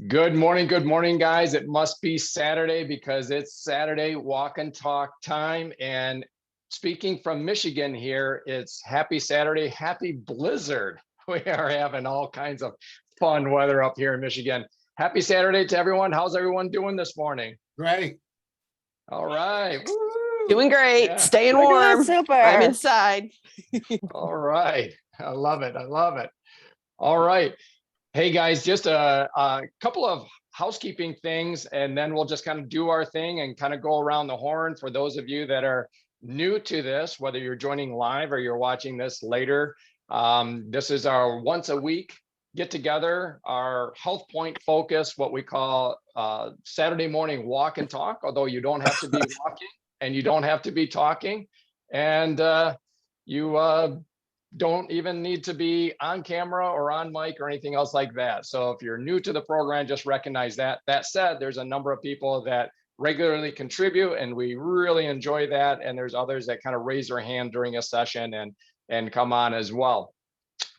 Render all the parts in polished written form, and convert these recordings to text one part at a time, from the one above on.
Good morning, guys. It must be Saturday because it's Saturday walk and talk time. And speaking from Michigan here, it's happy Saturday, happy blizzard. We are having all kinds of fun weather up here in Michigan. Happy Saturday to everyone. How's everyone doing this morning? Great. All right. Woo. Doing great. Yeah. Staying We're doing warm. super. I'm inside. All right. I love it. I love it. All right. Hey guys, just a couple of housekeeping things, and then we'll just kind of do our thing and kind of go around the horn for those of you that are new to this, whether you're joining live or you're watching this later. This is our once a week get together, our HealthPointe focus, what we call Saturday morning walk and talk, although you don't have to be walking and you don't have to be talking. And you don't even need to be on camera or on mic or anything else like that. So if you're new to the program, just recognize that. That said, there's a number of people that regularly contribute and we really enjoy that. And there's others that kind of raise their hand during a session and come on as well.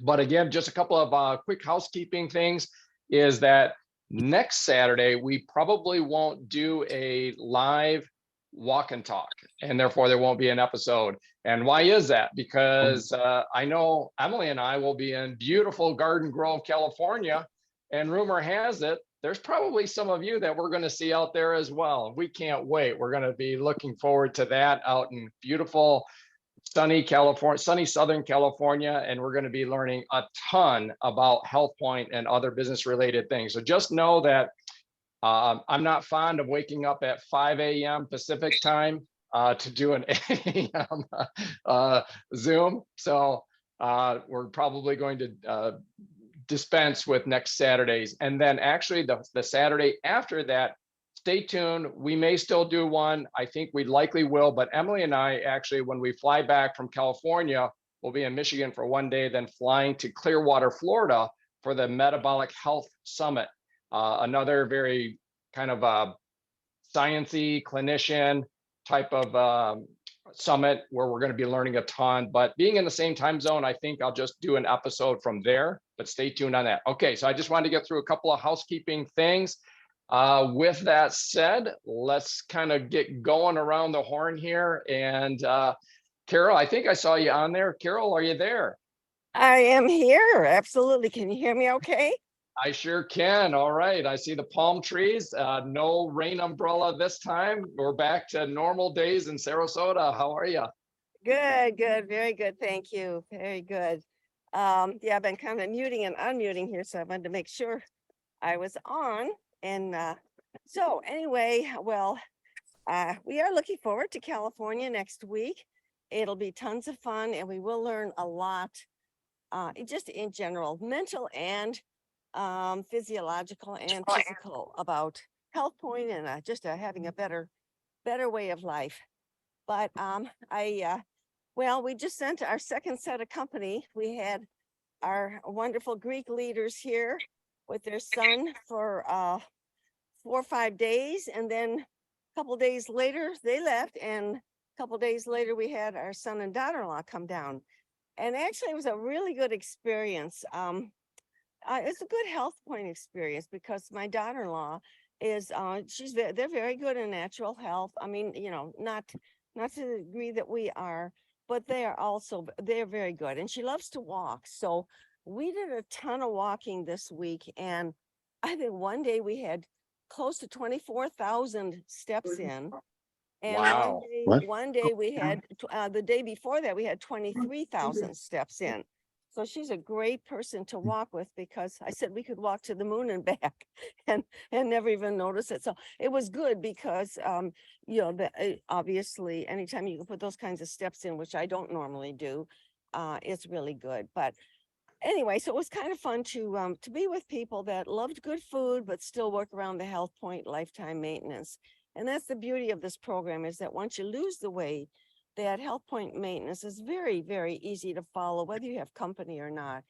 But again, just a couple of quick housekeeping things is that next Saturday, we probably won't do a live walk and talk, and therefore there won't be an episode. And why is that? Because I know Emily and I will be in beautiful Garden Grove, California, and rumor has it there's probably some of you that we're going to see out there as well. We can't wait. We're going to be looking forward to that out in beautiful sunny California, sunny Southern California, and we're going to be learning a ton about HealthPointe and other business related things. So just know that I'm not fond of waking up at 5 a.m. Pacific time to do an 8 a.m. Zoom. So we're probably going to dispense with next Saturdays. And then actually the Saturday after that, stay tuned. We may still do one. I think we likely will. But Emily and I actually, when we fly back from California, we'll be in Michigan for one day, then flying to Clearwater, Florida for the Metabolic Health Summit. Another very kind of sciencey clinician type of summit where we're going to be learning a ton, but being in the same time zone, I think I'll just do an episode from there, but stay tuned on that. Okay, so I just wanted to get through a couple of housekeeping things. With that said, let's kind of get going around the horn here. And Carol, I think I saw you on there. Carol, are you there? I am here. Absolutely. Can you hear me okay? I sure can. All right. I see the palm trees. No rain umbrella this time. We're back to normal days in Sarasota. How are you? Good, good. Very good. Thank you. Very good. Yeah, I've been kind of muting and unmuting here, so I wanted to make sure I was on. And so anyway, well, we are looking forward to California next week. It'll be tons of fun and we will learn a lot, just in general, mental and physiological and physical about HealthPointe and just having a better way of life. But well, we just sent our second set of company. We had our wonderful Greek leaders here with their son for 4 or 5 days, and then a couple days later they left, and a couple days later we had our son and daughter-in-law come down, and actually it was a really good experience. It's a good HealthPointe experience because my daughter-in-law is they're very good in natural health. I mean, you know, not to the degree that we are, but they're very good, and she loves to walk. So we did a ton of walking this week, and I think one day we had close to 24,000 steps in. And wow. One day we had, the day before that, we had 23,000 steps in. So she's a great person to walk with because I said we could walk to the moon and back and never even notice it. So it was good because, you know, obviously anytime you can put those kinds of steps in, which I don't normally do, it's really good. But anyway, so it was kind of fun to be with people that loved good food, but still work around the HealthPointe lifetime maintenance. And that's the beauty of this program, is that once you lose the weight, that HealthPointe maintenance is very, very easy to follow, whether you have company or not.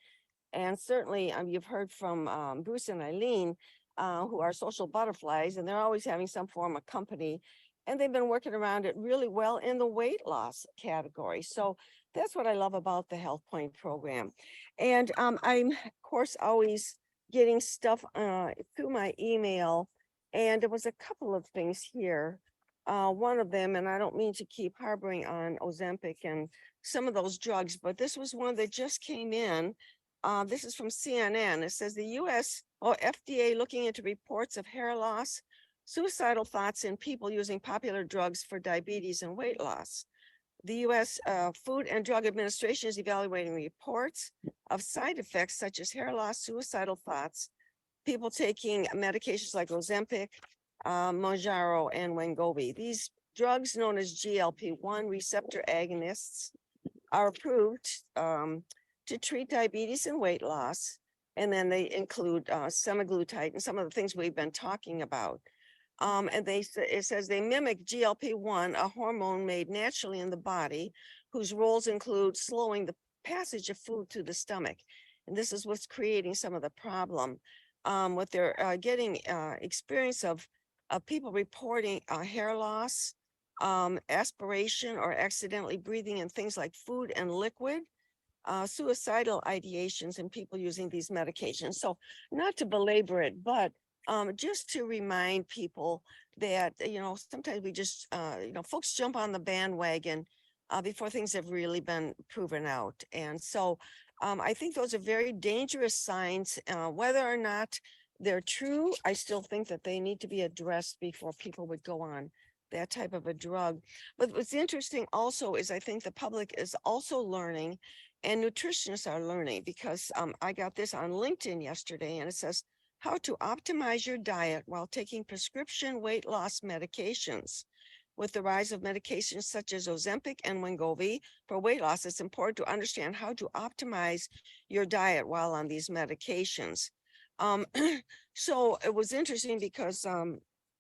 And certainly you've heard from Bruce and Eileen, who are social butterflies, and they're always having some form of company. And they've been working around it really well in the weight loss category. So that's what I love about the HealthPointe program. And I'm, of course, always getting stuff through my email. And there was a couple of things here. One of them, and I don't mean to keep harboring on Ozempic and some of those drugs, but this was one that just came in. This is from CNN. It says the US or FDA looking into reports of hair loss, suicidal thoughts in people using popular drugs for diabetes and weight loss. The US Food and Drug Administration is evaluating reports of side effects such as hair loss, suicidal thoughts, people taking medications like Ozempic, Mounjaro, and Wegovy. These drugs, known as GLP-1 receptor agonists, are approved to treat diabetes and weight loss. And then they include semaglutide and some of the things we've been talking about. And it says they mimic GLP-1, a hormone made naturally in the body, whose roles include slowing the passage of food to the stomach. And this is what's creating some of the problem. What they're getting experience of people reporting hair loss, aspiration, or accidentally breathing in things like food and liquid, suicidal ideations in people using these medications. So not to belabor it, but just to remind people that, sometimes we just, folks jump on the bandwagon before things have really been proven out. And so I think those are very dangerous signs. Whether or not they're true, I still think that they need to be addressed before people would go on that type of a drug. But what's interesting also is I think the public is also learning, and nutritionists are learning, because I got this on LinkedIn yesterday, and it says how to optimize your diet while taking prescription weight loss medications. With the rise of medications such as Ozempic and Wegovy for weight loss, it's important to understand how to optimize your diet while on these medications. So it was interesting because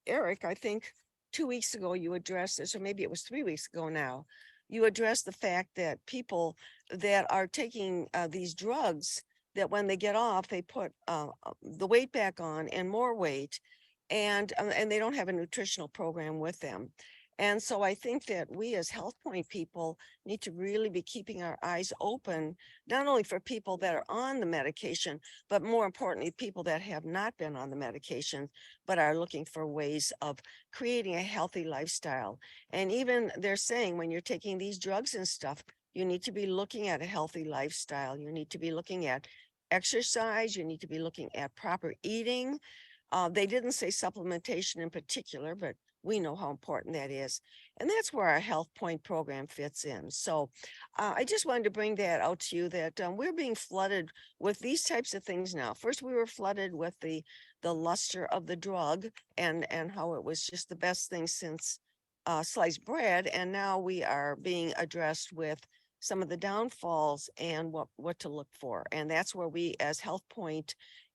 Eric, I think 2 weeks ago you addressed this, or maybe it was 3 weeks ago now, you addressed the fact that people that are taking these drugs, that when they get off, they put the weight back on and more weight, and they don't have a nutritional program with them. And so I think that we as HealthPointe people need to really be keeping our eyes open, not only for people that are on the medication, but more importantly, people that have not been on the medication, but are looking for ways of creating a healthy lifestyle. And even they're saying when you're taking these drugs and stuff, you need to be looking at a healthy lifestyle. You need to be looking at exercise. You need to be looking at proper eating. They didn't say supplementation in particular, but we know how important that is. And that's where our HealthPointe program fits in. So I just wanted to bring that out to you, that we're being flooded with these types of things now. First, we were flooded with the luster of the drug and how it was just the best thing since sliced bread. And now we are being addressed with some of the downfalls and what to look for. And that's where we as HealthPointe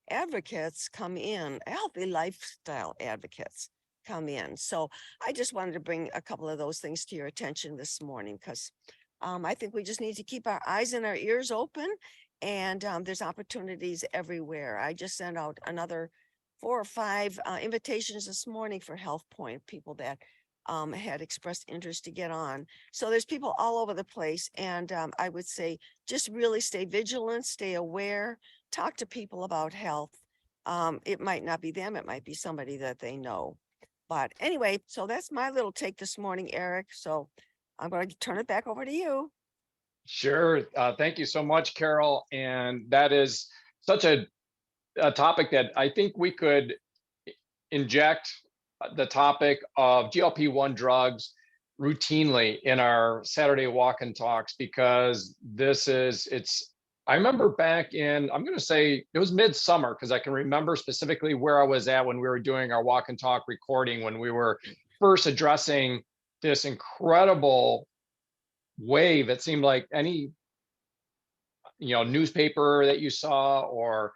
advocates come in, healthy lifestyle advocates come in. So I just wanted to bring a couple of those things to your attention this morning, because I think we just need to keep our eyes and our ears open, and there's opportunities everywhere. I just sent out another 4 or 5 invitations this morning for HealthPointe, people that had expressed interest to get on. So there's people all over the place. And I would say just really stay vigilant, stay aware, talk to people about health. It might not be them, it might be somebody that they know. But anyway, so that's my little take this morning, Eric. So I'm going to turn it back over to you. Sure. Thank you so much, Carol. And that is such a topic that I think we could inject the topic of GLP-1 drugs routinely in our Saturday walk and talks, because I remember back in, I'm going to say it was midsummer, because I can remember specifically where I was at when we were doing our walk and talk recording, when we were first addressing this incredible wave. It seemed like any, newspaper that you saw or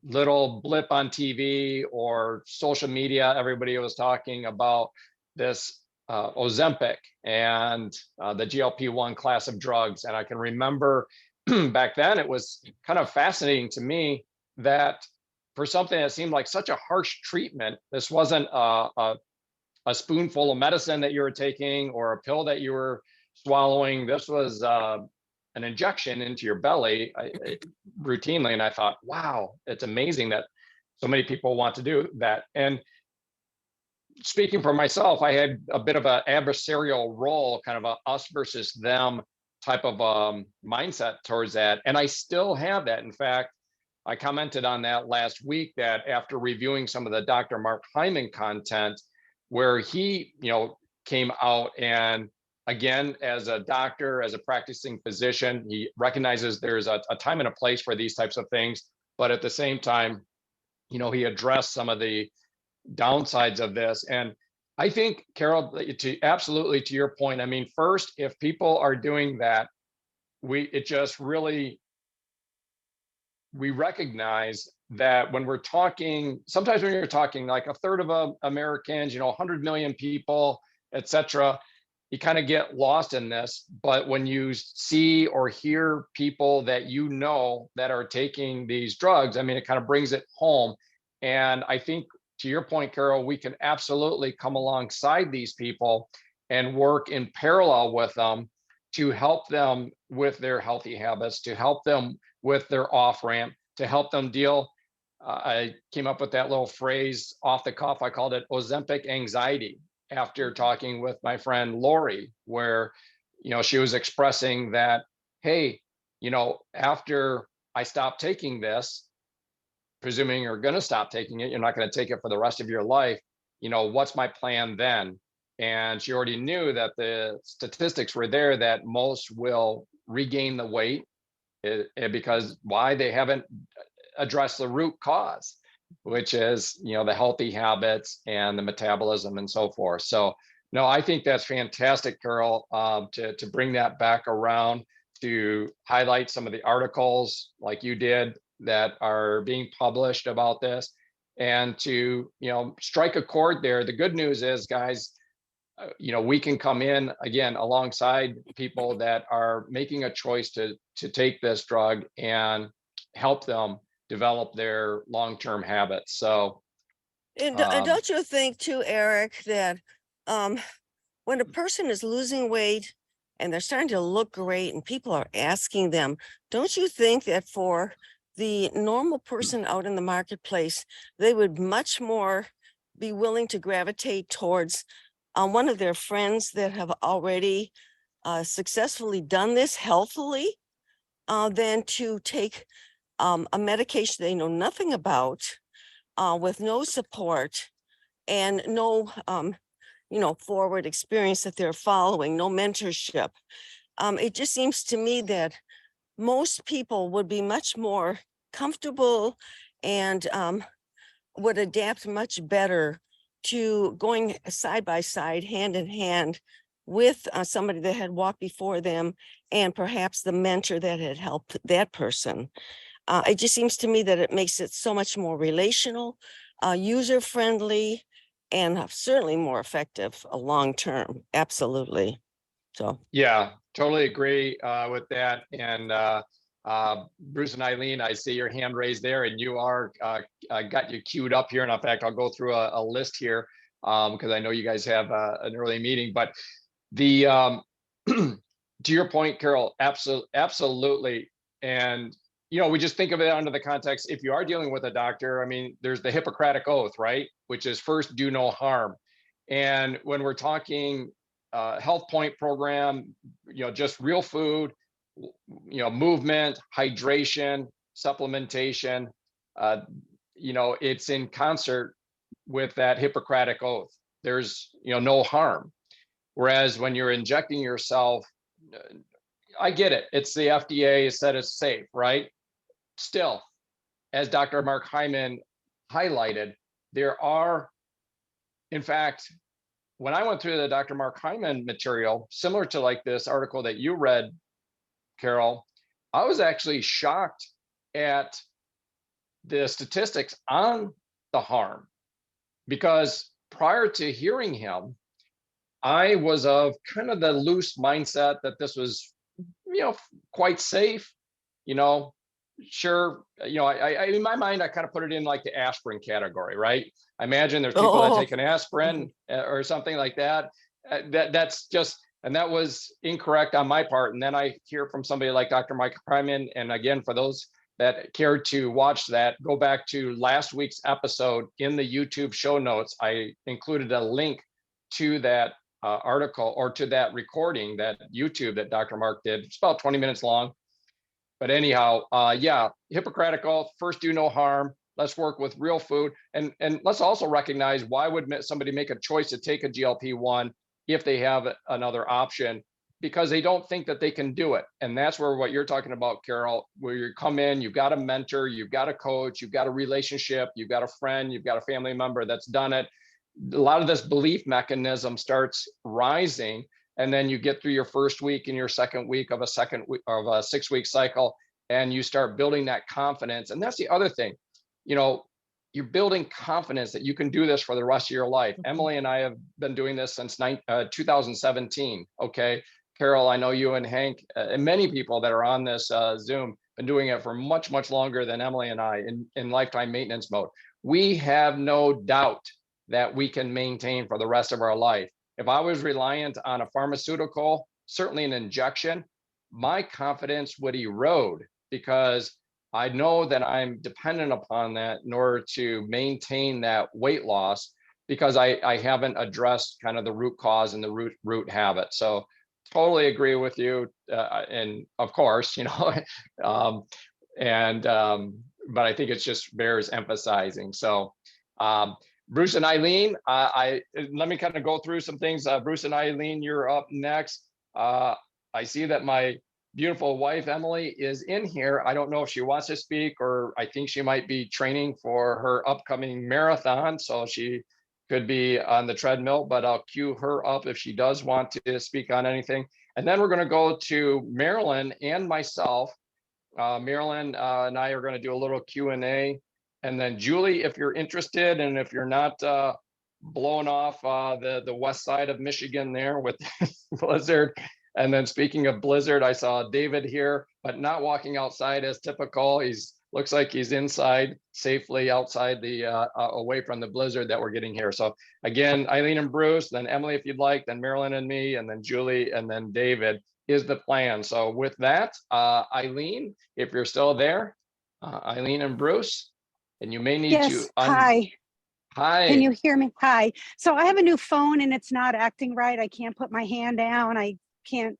little blip on TV or social media, everybody was talking about this Ozempic and the GLP-1 class of drugs. And I can remember back then, it was kind of fascinating to me that for something that seemed like such a harsh treatment, this wasn't a spoonful of medicine that you were taking or a pill that you were swallowing. This was an injection into your belly routinely. And I thought, wow, it's amazing that so many people want to do that. And speaking for myself, I had a bit of an adversarial role, kind of a us versus them type of mindset towards that. And I still have that. In fact, I commented on that last week, that after reviewing some of the Dr. Mark Hyman content, where he, came out, and again, as a doctor, as a practicing physician, he recognizes there's a time and a place for these types of things. But at the same time, he addressed some of the downsides of this. And I think, Carol, absolutely to your point, I mean, first, if people are doing that, we recognize that when we're talking, sometimes when you're talking like a third of Americans, 100 million people, et cetera, you kind of get lost in this. But when you see or hear people that that are taking these drugs, I mean, it kind of brings it home. And I think, to your point, Carol, we can absolutely come alongside these people and work in parallel with them to help them with their healthy habits, to help them with their off ramp, to help them deal. I came up with that little phrase off the cuff. I called it Ozempic anxiety, after talking with my friend Lori, where, she was expressing that, hey, after I stopped taking this, presuming you're going to stop taking it, you're not going to take it for the rest of your life, what's my plan then? And she already knew that the statistics were there that most will regain the weight, because why? They haven't addressed the root cause, which is, the healthy habits and the metabolism and so forth. So no, I think that's fantastic, Carol, to bring that back around, to highlight some of the articles like you did that are being published about this, and to, strike a chord there. The good news is, guys, we can come in again alongside people that are making a choice to take this drug and help them develop their long-term habits. So, and don't you think too, Eric, that when a person is losing weight and they're starting to look great and people are asking them, don't you think that for the normal person out in the marketplace, they would much more be willing to gravitate towards one of their friends that have already successfully done this healthily than to take a medication they know nothing about, with no support and no forward experience that they're following, no mentorship. It just seems to me that most people would be much more comfortable and would adapt much better to going side by side, hand in hand with somebody that had walked before them, and perhaps the mentor that had helped that person. It just seems to me that it makes it so much more relational, user-friendly, and certainly more effective long term. Absolutely. So yeah, totally agree with that. And Bruce and Eileen, I see your hand raised there, and you are got you queued up here. And in fact, I'll go through a list here because I know you guys have an early meeting. But the to your point, Carol, absolutely. And we just think of it under the context. If you are dealing with a doctor, I mean, there's the Hippocratic Oath, right? Which is first, do no harm. And when we're talking HealthPointe program, just real food, movement, hydration, supplementation, it's in concert with that Hippocratic Oath. There's, no harm. Whereas when you're injecting yourself, I get it. It's the FDA said it's safe, right? Still, as Dr. Mark Hyman highlighted, there are, in fact, when I went through the Dr. Mark Hyman material, similar to like this article that you read, Carol, I was actually shocked at the statistics on the harm, because prior to hearing him, I was of kind of the loose mindset that this was, quite safe, sure. I in my mind, I kind of put it in like the aspirin category, right? I imagine there's people that take an aspirin or something like that. That's just, And that was incorrect on my part. And then I hear from somebody like Dr. Mike Hyman. And again, for those that care to watch that, go back to last week's episode. In the YouTube show notes, I included a link to that article, or to that recording, that YouTube that Dr. Mark did. It's about 20 minutes long. But anyhow, yeah, Hippocratic Oath, first do no harm. Let's work with real food. And let's also recognize, why would somebody make a choice to take a GLP-1 if they have another option? Because they don't think that they can do it. And that's where what you're talking about, Carol, where you come in, you've got a mentor, you've got a coach, you've got a relationship, you've got a friend, you've got a family member that's done it. A lot of this belief mechanism starts rising. And then you get through your first week and your second week of a 6-week cycle, and you start building that confidence. And that's the other thing, you know, you're building confidence that you can do this for the rest of your life. Emily and I have been doing this since 2017. Okay, Carol, I know you and Hank and many people that are on this Zoom been doing it for much, much longer than Emily and I in lifetime maintenance mode. We have no doubt that we can maintain for the rest of our life. If I was reliant on a pharmaceutical, certainly an injection, my confidence would erode, because I know that I'm dependent upon that in order to maintain that weight loss, because I haven't addressed kind of the root cause and the root habit. So totally agree with you. And of course, you know, but I think it's just bears emphasizing. So Bruce and Eileen, let me kind of go through some things. Bruce and Eileen, you're up next. I see that my beautiful wife, Emily, is in here. I don't know if she wants to speak, or I think she might be training for her upcoming marathon. So she could be on the treadmill, but I'll cue her up if she does want to speak on anything. And then we're going to go to Marilyn and myself. Marilyn and I are going to do a little Q&A. And then Julie, if you're interested, and if you're not blowing off the west side of Michigan there with blizzard. And then speaking of blizzard, I saw David here, but not walking outside as typical. Looks like he's inside safely, outside the away from the blizzard that we're getting here. So again, Eileen and Bruce, then Emily if you'd like, then Marilyn and me, and then Julie, and then David is the plan. So with that, Eileen, if you're still there, Eileen and Bruce. And you may need yes, to. Hi. Hi. Can you hear me? Hi. So I have a new phone and it's not acting right. I can't put my hand down. I can't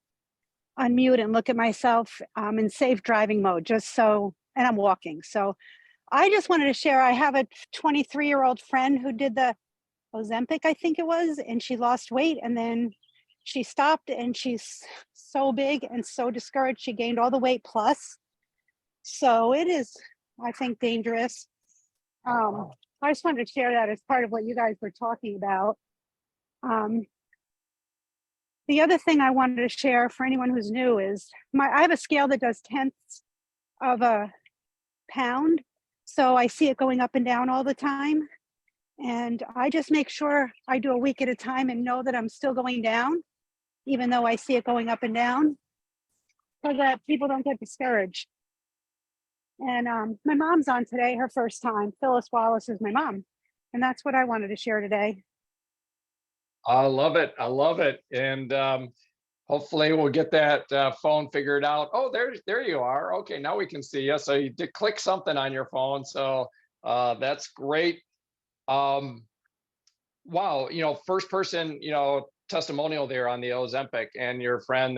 unmute and look at myself in safe driving mode, and I'm walking. So I just wanted to share, I have a 23-year-old friend who did the Ozempic, I think it was, and she lost weight, and then she stopped, and she's so big and so discouraged. She gained all the weight plus. So it is, I think, dangerous. I just wanted to share that as part of what you guys were talking about. The other thing I wanted to share for anyone who's new is I have a scale that does tenths of a pound. So I see it going up and down all the time. And I just make sure I do a week at a time and know that I'm still going down, even though I see it going up and down, so that people don't get discouraged. And my mom's on today, her first time. Phyllis Wallace is my mom. And that's what I wanted to share today. I love it. I love it. And hopefully we'll get that phone figured out. Oh, there you are. Okay, now we can see you. So you did click something on your phone. So that's great. Wow, first person, testimonial there on the Ozempic, and your friend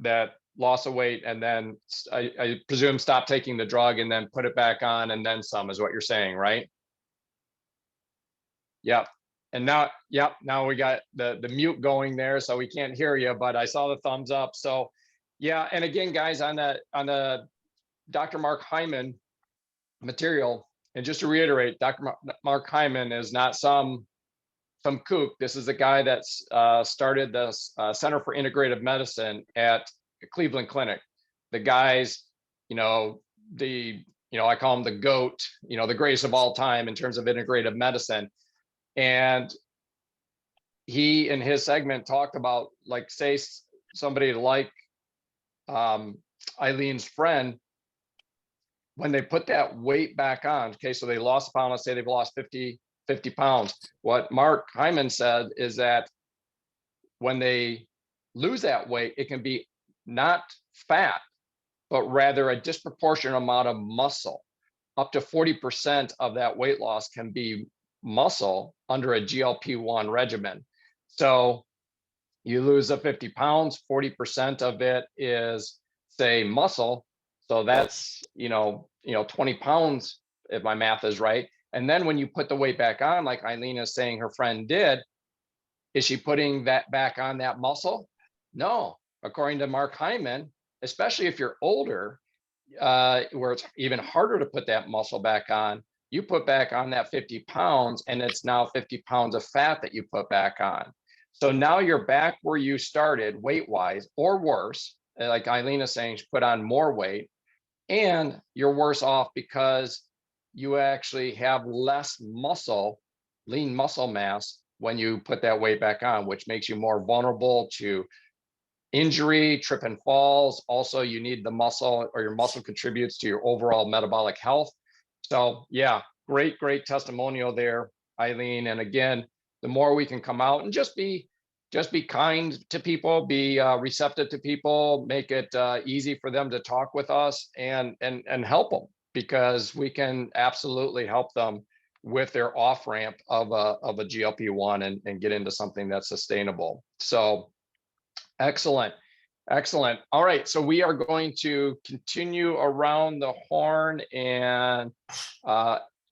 that lost of weight, and then I presume stopped taking the drug and then put it back on and then some, is what you're saying, right? Yep. And now, now we got the mute going there, so we can't hear you, but I saw the thumbs up. So yeah, and again, guys, on the Dr. Mark Hyman material, and just to reiterate, Dr. Mark Hyman is not some kook. This is a guy that's started this Center for Integrative Medicine at Cleveland Clinic. The guys, I call him the GOAT, the greatest of all time in terms of integrative medicine. And he, in his segment, talked about, like, say somebody like Eileen's friend, when they put that weight back on, okay, so they lost a pound, let's say they've lost 50 pounds. What Mark Hyman said is that when they lose that weight, it can be not fat, but rather a disproportionate amount of muscle. Up to 40% of that weight loss can be muscle under a GLP-1 regimen. So you lose the 50 pounds, 40% of it is, say, muscle. So that's, 20 pounds, if my math is right. And then when you put the weight back on, like Eileen is saying her friend did, is she putting that back on that muscle? No. According to Mark Hyman, especially if you're older, where it's even harder to put that muscle back on, you put back on that 50 pounds and it's now 50 pounds of fat that you put back on. So now you're back where you started weight-wise, or worse, like Eileen is saying, she put on more weight, and you're worse off because you actually have less muscle, lean muscle mass, when you put that weight back on, which makes you more vulnerable to injury, trip and falls. Also, you need the muscle, or your muscle contributes to your overall metabolic health. So yeah, great testimonial there, Eileen. And again, the more we can come out and just be kind to people, be receptive to people, make it easy for them to talk with us and help them, because we can absolutely help them with their off ramp of a GLP-1 and get into something that's sustainable. So excellent. All right, so we are going to continue around the horn, and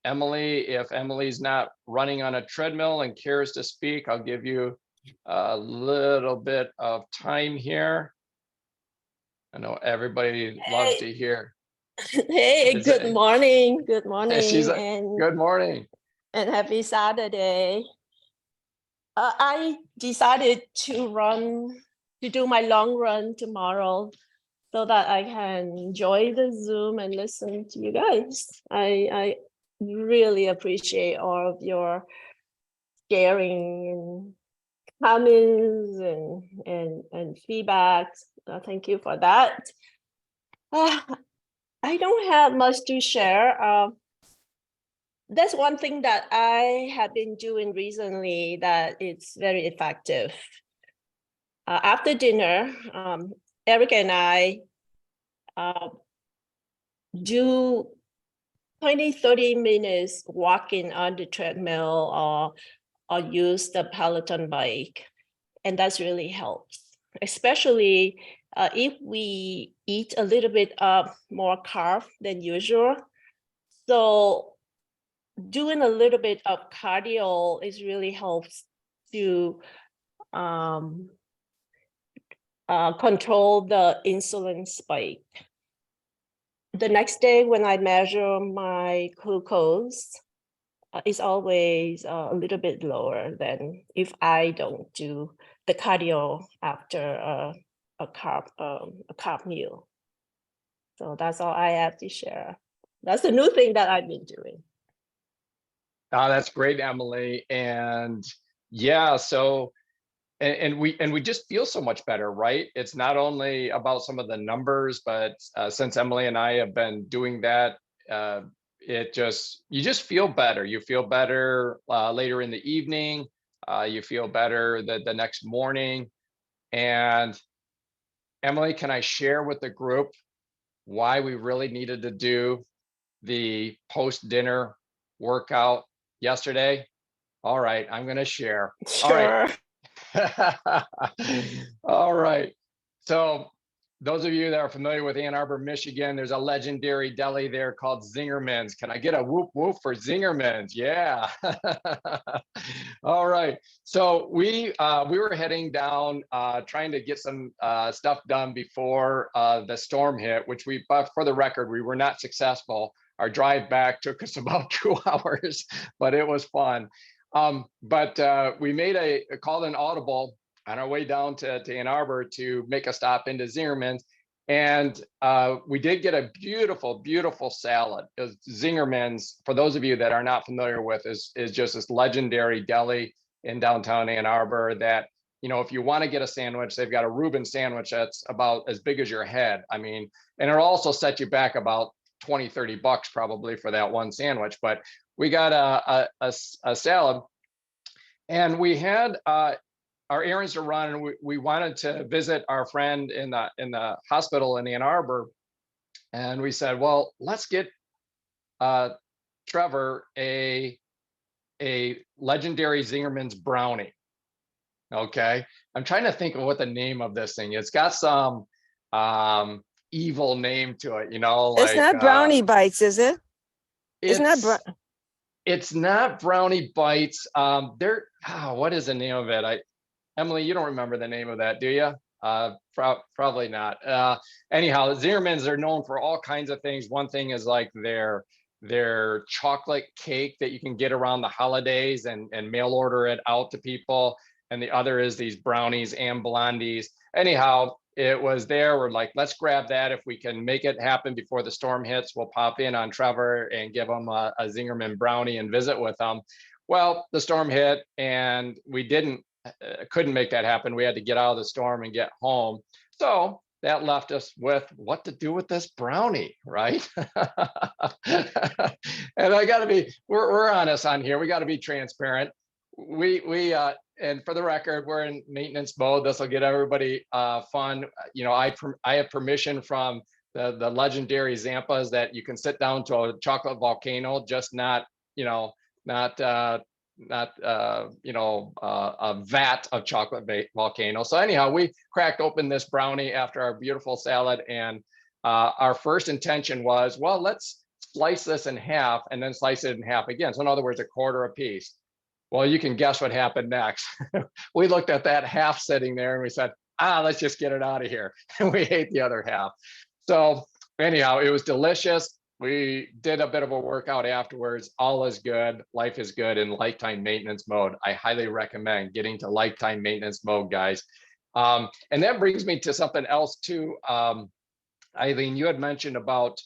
Emily, if Emily's not running on a treadmill and cares to speak, I'll give you a little bit of time here. I know everybody loves to hear. Hey, good morning. Good morning. She's like, good morning. And happy Saturday. I decided to do my long run tomorrow so that I can enjoy the Zoom and listen to you guys. I really appreciate all of your sharing and comments and feedback. Thank you for that. I don't have much to share. That's one thing that I have been doing recently that it's very effective. After dinner, Eric and I do 20-30 minutes walking on the treadmill or use the Peloton bike. And that's really helps, especially if we eat a little bit more carb than usual. So doing a little bit of cardio is really helps to control the insulin spike. The next day when I measure my glucose, it's always a little bit lower than if I don't do the cardio after a carb meal. So that's all I have to share. That's the new thing that I've been doing. Oh, that's great, Emily. And yeah, so and we just feel so much better, right? It's not only about some of the numbers, but since Emily and I have been doing that, you just feel better. You feel better later in the evening. You feel better the next morning. And Emily, can I share with the group why we really needed to do the post-dinner workout yesterday? All right, I'm going to share. Sure. All right. All right. So those of you that are familiar with Ann Arbor, Michigan, there's a legendary deli there called Zingerman's. Can I get a whoop whoop for Zingerman's? Yeah. All right. So we were heading down, trying to get some stuff done before the storm hit, which but for the record, we were not successful. Our drive back took us about 2 hours, but it was fun. But we made called an audible on our way down to Ann Arbor to make a stop into Zingerman's. And we did get a beautiful, beautiful salad. Zingerman's, for those of you that are not familiar with, is just this legendary deli in downtown Ann Arbor that, if you want to get a sandwich, they've got a Reuben sandwich that's about as big as your head. I mean, and it'll also set you back about $20-30 probably for that one sandwich. But we got a salad, and we had our our errands to run, and we wanted to visit our friend in the hospital in Ann Arbor. And we said, well, let's get Trevor a legendary Zingerman's brownie. Okay. I'm trying to think of what the name of this thing. It's got some evil name to it, you know, It's like not brownie bites, is it? It's not it's not brownie bites. What is the name of it? Emily, you don't remember the name of that, do you? Probably not. Anyhow, Zingerman's are known for all kinds of things. One thing is like their chocolate cake that you can get around the holidays and mail order it out to people. And the other is these brownies and blondies. Anyhow, it was there. We're like, let's grab that. If we can make it happen before the storm hits, we'll pop in on Trevor and give him a Zingerman brownie and visit with them. Well, the storm hit and we couldn't make that happen. We had to get out of the storm and get home. So that left us with what to do with this brownie, right? And I gotta be, we're honest on here. We gotta be transparent. And for the record, we're in maintenance mode. This will get everybody fun. You know, I have permission from the legendary Zampas that you can sit down to a chocolate volcano, just not, you know, a vat of chocolate volcano. So anyhow, we cracked open this brownie after our beautiful salad, and our first intention was, well, let's slice this in half and then slice it in half again. So in other words, a quarter a piece. Well, you can guess what happened next. We looked at that half sitting there and we said, let's just get it out of here. And we ate the other half. So anyhow, it was delicious. We did a bit of a workout afterwards. All is good. Life is good in lifetime maintenance mode. I highly recommend getting to lifetime maintenance mode, guys. And that brings me to something else too. Eileen, you had mentioned about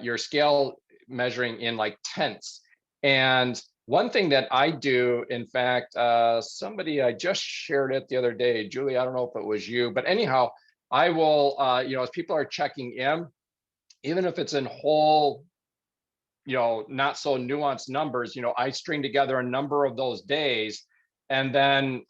your scale measuring in like tenths. And one thing that I do, in fact, somebody, I just shared it the other day, Julie, I don't know if it was you, but anyhow, I will, as people are checking in, even if it's in whole, not so nuanced numbers, I string together a number of those days. And then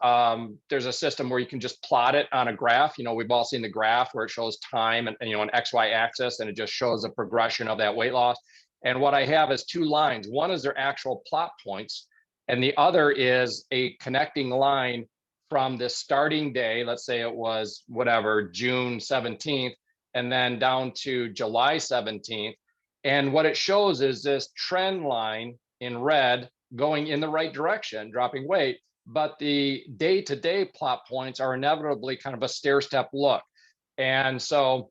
there's a system where you can just plot it on a graph. We've all seen the graph where it shows time and an XY axis, and it just shows the progression of that weight loss. And what I have is two lines. One is their actual plot points, and the other is a connecting line from the starting day. Let's say it was whatever, June 17th, and then down to July 17th. And what it shows is this trend line in red going in the right direction, dropping weight. But the day-to-day plot points are inevitably kind of a stair-step look. And so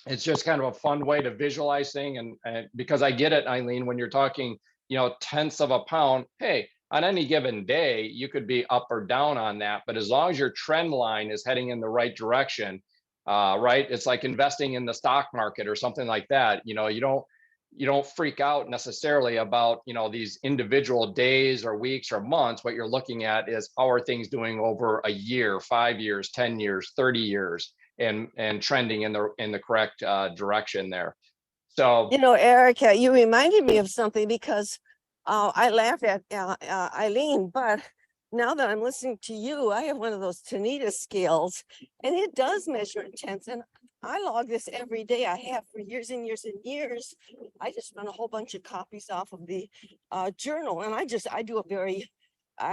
it's just kind of a fun way to visualize things. And because I get it, Eileen, when you're talking, tenths of a pound, hey, on any given day, you could be up or down on that. But as long as your trend line is heading in the right direction, right? It's like investing in the stock market or something like that. You don't freak out necessarily about, these individual days or weeks or months. What you're looking at is how are things doing over a year, 5 years, 10 years, 30 years. And trending in the correct direction there. So Eric, you reminded me of something because I laughed at Eileen, but now that I'm listening to you, I have one of those tinnitus scales, and it does measure in tenths. And I log this every day. I have for years and years and years. I just run a whole bunch of copies off of the journal, and I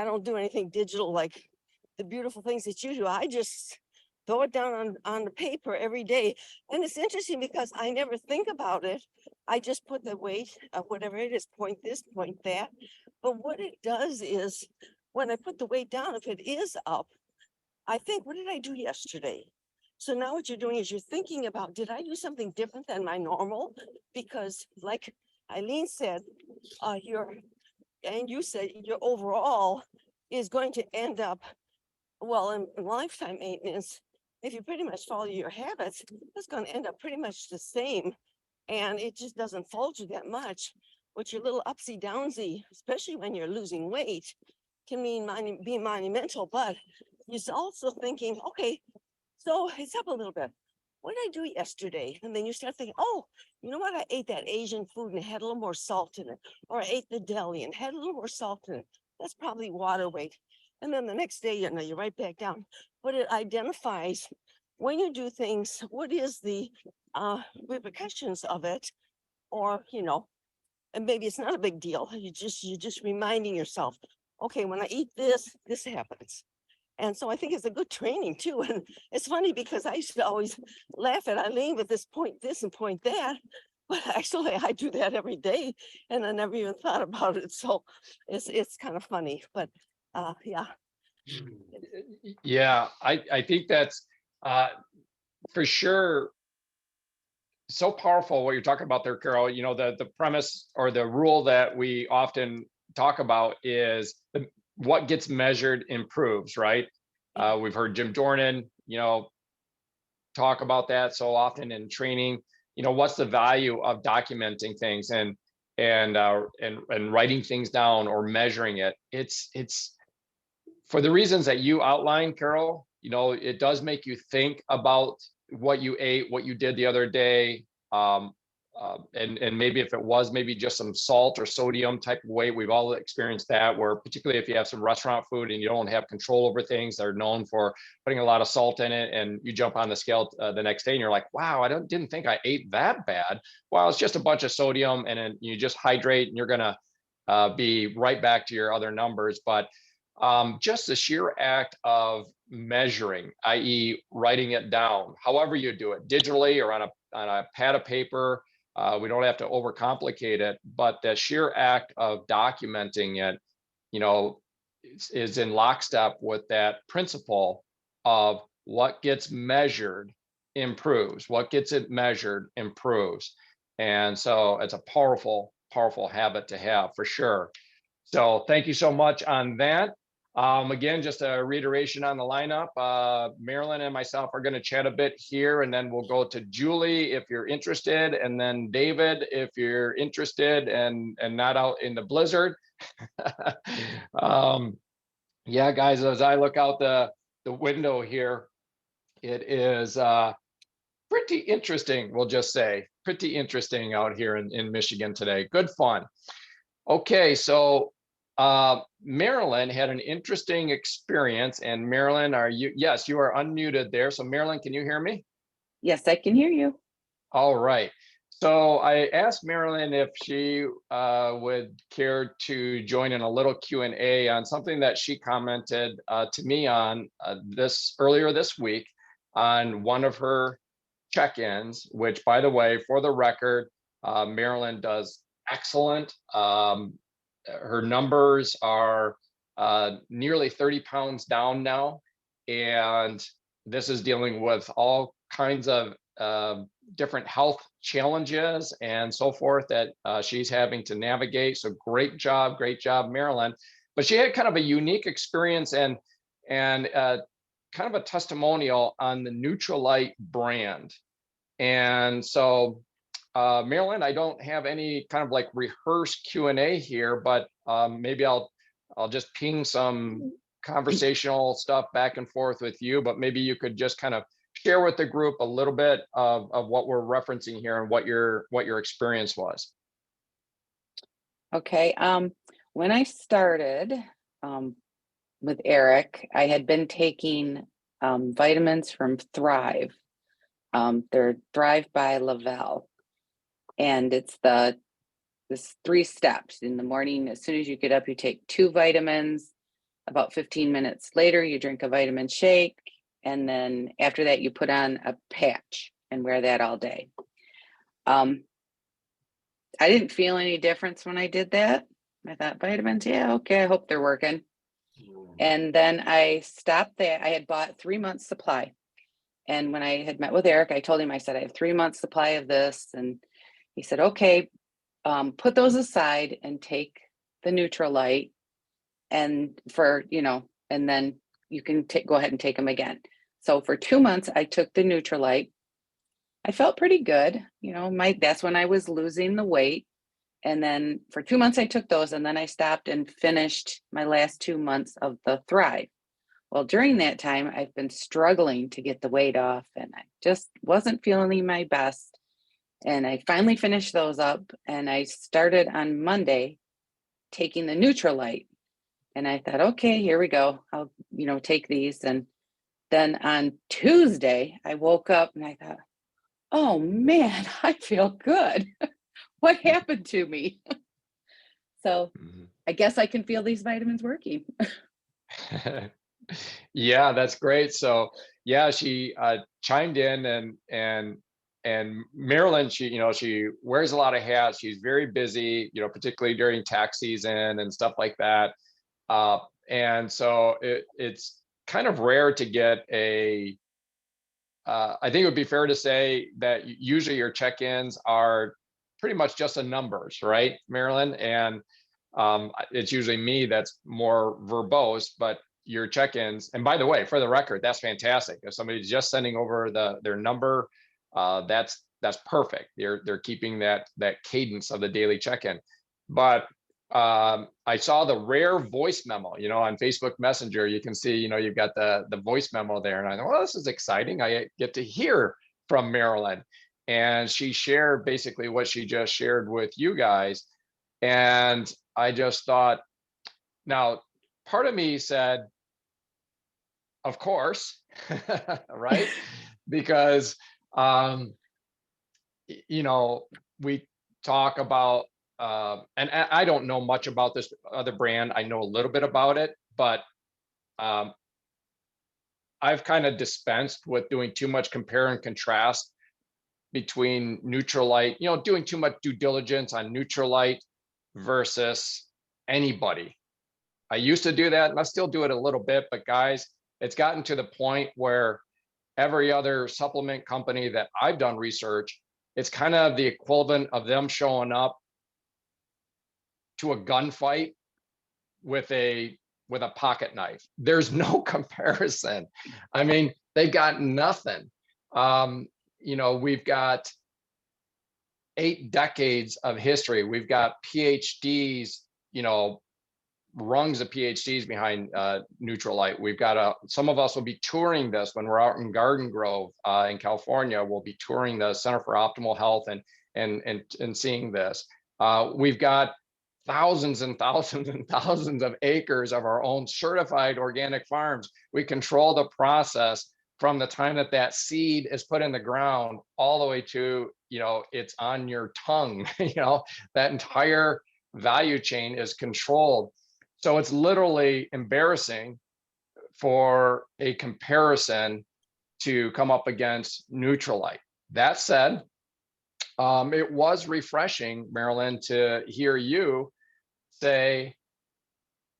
don't do anything digital like the beautiful things that you do. I just throw it down on the paper every day. And it's interesting because I never think about it. I just put the weight of whatever it is, point this, point that. But what it does is when I put the weight down, if it is up, I think, what did I do yesterday? So now what you're doing is you're thinking about, did I do something different than my normal? Because like Eileen said, you said your overall is going to end up, well, in lifetime maintenance, if you pretty much follow your habits, it's going to end up pretty much the same. And it just doesn't fault you that much. But your little upsy downsy, especially when you're losing weight, can be monumental. But you're also thinking, okay, so it's up a little bit. What did I do yesterday? And then you start thinking, oh, you know what? I ate that Asian food and it had a little more salt in it. Or I ate the deli and had a little more salt in it. That's probably water weight. And then the next day, you're right back down. But it identifies when you do things, what is the repercussions of it, or, and maybe it's not a big deal. You're just reminding yourself, okay, when I eat this, this happens. And so I think it's a good training too. And it's funny because I used to always laugh at Eileen with this point this and point that. But actually I do that every day and I never even thought about it. So it's kind of funny. But yeah. Yeah, I think that's for sure so powerful what you're talking about there, Carol. The premise or the rule that we often talk about is what gets measured improves, right? We've heard Jim Dornan, talk about that so often in training. What's the value of documenting things and writing things down or measuring it? It's for the reasons that you outlined, Carol. It does make you think about what you ate, what you did the other day, and maybe if it was maybe just some salt or sodium type of weight. We've all experienced that, where particularly if you have some restaurant food and you don't have control over things, they're known for putting a lot of salt in it, and you jump on the scale the next day and you're like, wow, I didn't think I ate that bad. Well, it's just a bunch of sodium, and then you just hydrate and you're gonna be right back to your other numbers. But just the sheer act of measuring, i.e. writing it down, however you do it, digitally or on a pad of paper, we don't have to overcomplicate it, but the sheer act of documenting it, is in lockstep with that principle of what gets measured improves, what gets it measured improves. And so it's a powerful habit to have for sure. So thank you so much on that. Again, just a reiteration on the lineup. Marilyn and myself are going to chat a bit here, and then we'll go to Julie if you're interested, and then David if you're interested and not out in the blizzard. Yeah, guys, as I look out the window here, it is pretty interesting. We'll just say pretty interesting out here in Michigan today. Good fun. Okay, so Marilyn had an interesting experience, and Marilyn, yes, you are unmuted there. So Marilyn, can you hear me? Yes, I can hear you. All right. So I asked Marilyn if she would care to join in a little Q&A on something that she commented to me on earlier this week on one of her check-ins, which, by the way, for the record, Marilyn does excellent. Her numbers are nearly 30 pounds down now, and this is dealing with all kinds of different health challenges and so forth that she's having to navigate. So great job, Marilyn. But she had kind of a unique experience and kind of a testimonial on the Nutrilite brand. And so Marilyn, I don't have any kind of like rehearsed Q&A here, but maybe I'll just ping some conversational stuff back and forth with you, but maybe you could just kind of share with the group a little bit of what we're referencing here and what your experience was. Okay. When I started with Eric, I had been taking vitamins from Thrive. They're Thrive by Lavelle. And it's this 3 steps. In the morning, as soon as you get up, you take 2 vitamins. About 15 minutes later, you drink a vitamin shake. And then after that, you put on a patch and wear that all day. I didn't feel any difference when I did that. I thought vitamins, yeah, okay, I hope they're working. And then I stopped that. I had bought 3 months supply. And when I had met with Eric, I told him, I said, I have 3 months supply of this. And he said, okay, put those aside and take the Nutrilite and and then you can go ahead and take them again. So for 2 months, I took the Nutrilite. I felt pretty good. That's when I was losing the weight. And then for 2 months, I took those, and then I stopped and finished my last 2 months of the Thrive. Well, during that time, I've been struggling to get the weight off, and I just wasn't feeling my best. And I finally finished those up, and I started on Monday taking the Nutrilite. And I thought, okay, here we go. I'll, take these. And then on Tuesday, I woke up and I thought, oh man, I feel good. What happened to me? So I guess I can feel these vitamins working. Yeah, that's great. So yeah, she chimed in, and Marilyn, she wears a lot of hats. She's very busy, particularly during tax season and stuff like that. And so it's kind of rare to get I think it would be fair to say that usually your check-ins are pretty much just a numbers, right, Marilyn? And it's usually me that's more verbose, but your check-ins, and by the way, for the record, that's fantastic. If somebody's just sending over their number, that's perfect. They're keeping that cadence of the daily check-in. But I saw the rare voice memo, on Facebook Messenger. You can see, you've got the voice memo there, and I thought, well, this is exciting. I get to hear from Marilyn, and she shared basically what she just shared with you guys. And I just thought, now, part of me said, of course, right? Because, we talk about, and I don't know much about this other brand. I know a little bit about it, but I've kind of dispensed with doing too much compare and contrast between Nutrilite, doing too much due diligence on Nutrilite versus anybody. I used to do that, and I still do it a little bit, but guys, it's gotten to the point where every other supplement company that I've done research, it's kind of the equivalent of them showing up to a gunfight with a pocket knife. There's no comparison. I mean, they've got nothing. We've got 8 decades of history. We've got PhDs, rungs of PhDs behind Nutrilite. We've got some of us will be touring this when we're out in Garden Grove in California. We'll be touring the Center for Optimal Health and seeing this. We've got thousands and thousands and thousands of acres of our own certified organic farms. We control the process from the time that seed is put in the ground all the way to, it's on your tongue. That entire value chain is controlled. So it's literally embarrassing for a comparison to come up against Nutrilite. That said, it was refreshing, Marilyn, to hear you say,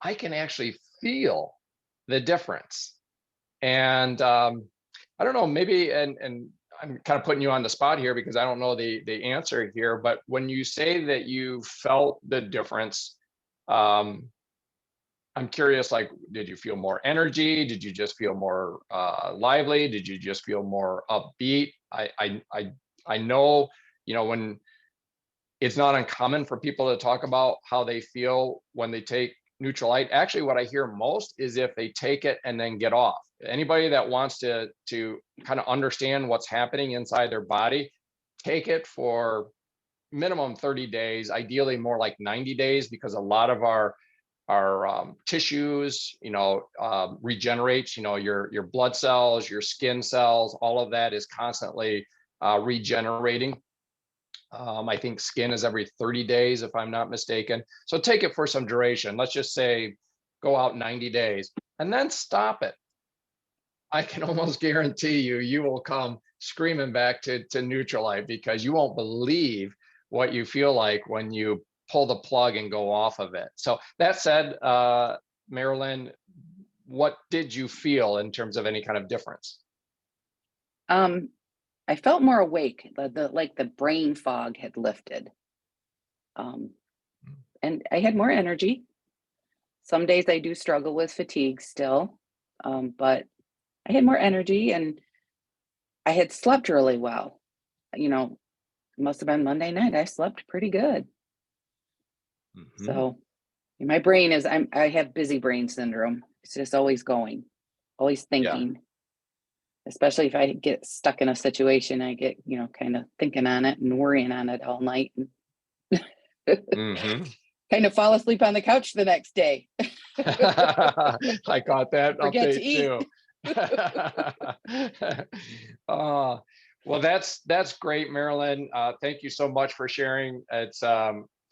I can actually feel the difference. And I don't know, maybe, and I'm kind of putting you on the spot here because I don't know the answer here, but when you say that you felt the difference, I'm curious, like, did you feel more energy? Did you just feel more lively? Did you just feel more upbeat? I know, when it's not uncommon for people to talk about how they feel when they take Nutrilite. Actually, what I hear most is if they take it and then get off. Anybody that wants to kind of understand what's happening inside their body, take it for minimum 30 days, ideally more like 90 days, because a lot of our tissues, regenerates, your blood cells, your skin cells, all of that is constantly regenerating. I think skin is every 30 days, if I'm not mistaken. So take it for some duration. Let's just say go out 90 days and then stop it. I can almost guarantee you will come screaming back to Nutrilite, because you won't believe what you feel like when you pull the plug and go off of it. So that said, Marilyn, what did you feel in terms of any kind of difference? I felt more awake, like the brain fog had lifted. And I had more energy. Some days I do struggle with fatigue still, but I had more energy and I had slept really well. It must have been Monday night. I slept pretty good. Mm-hmm. So my brain is, I have busy brain syndrome. It's just always going, always thinking. Yeah. Especially if I get stuck in a situation, I get, kind of thinking on it and worrying on it all night. Mm-hmm. kind of fall asleep on the couch the next day. I got that Forget to update too. Well, that's great, Marilyn. Thank you so much for sharing. It's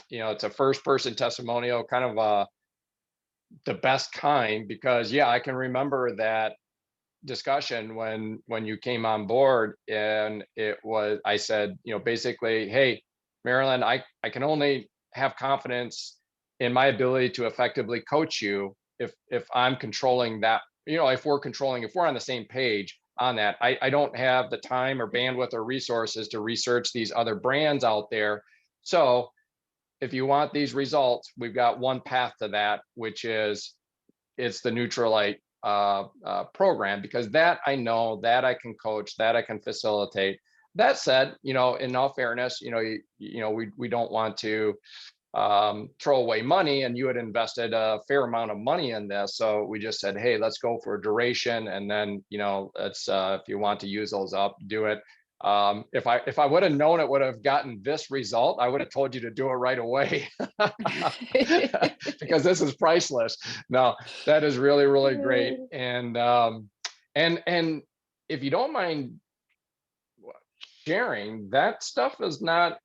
it's a first person testimonial, kind of the best kind, because yeah, I can remember that discussion when you came on board, and I said, basically, hey, Marilyn, I can only have confidence in my ability to effectively coach you if I'm controlling that, if we're on the same page on that. I don't have the time or bandwidth or resources to research these other brands out there. So if you want these results, we've got one path to that, which is it's the Nutrilite program, because that I know, that I can coach, that I can facilitate. That said, in all fairness, we don't want to throw away money, and you had invested a fair amount of money in this. So we just said, hey, let's go for a duration. And then, let's, if you want to use those up, do it. If I would have known it would have gotten this result, I would have told you to do it right away, because this is priceless. No, that is really, really great. And if you don't mind sharing, that stuff is not,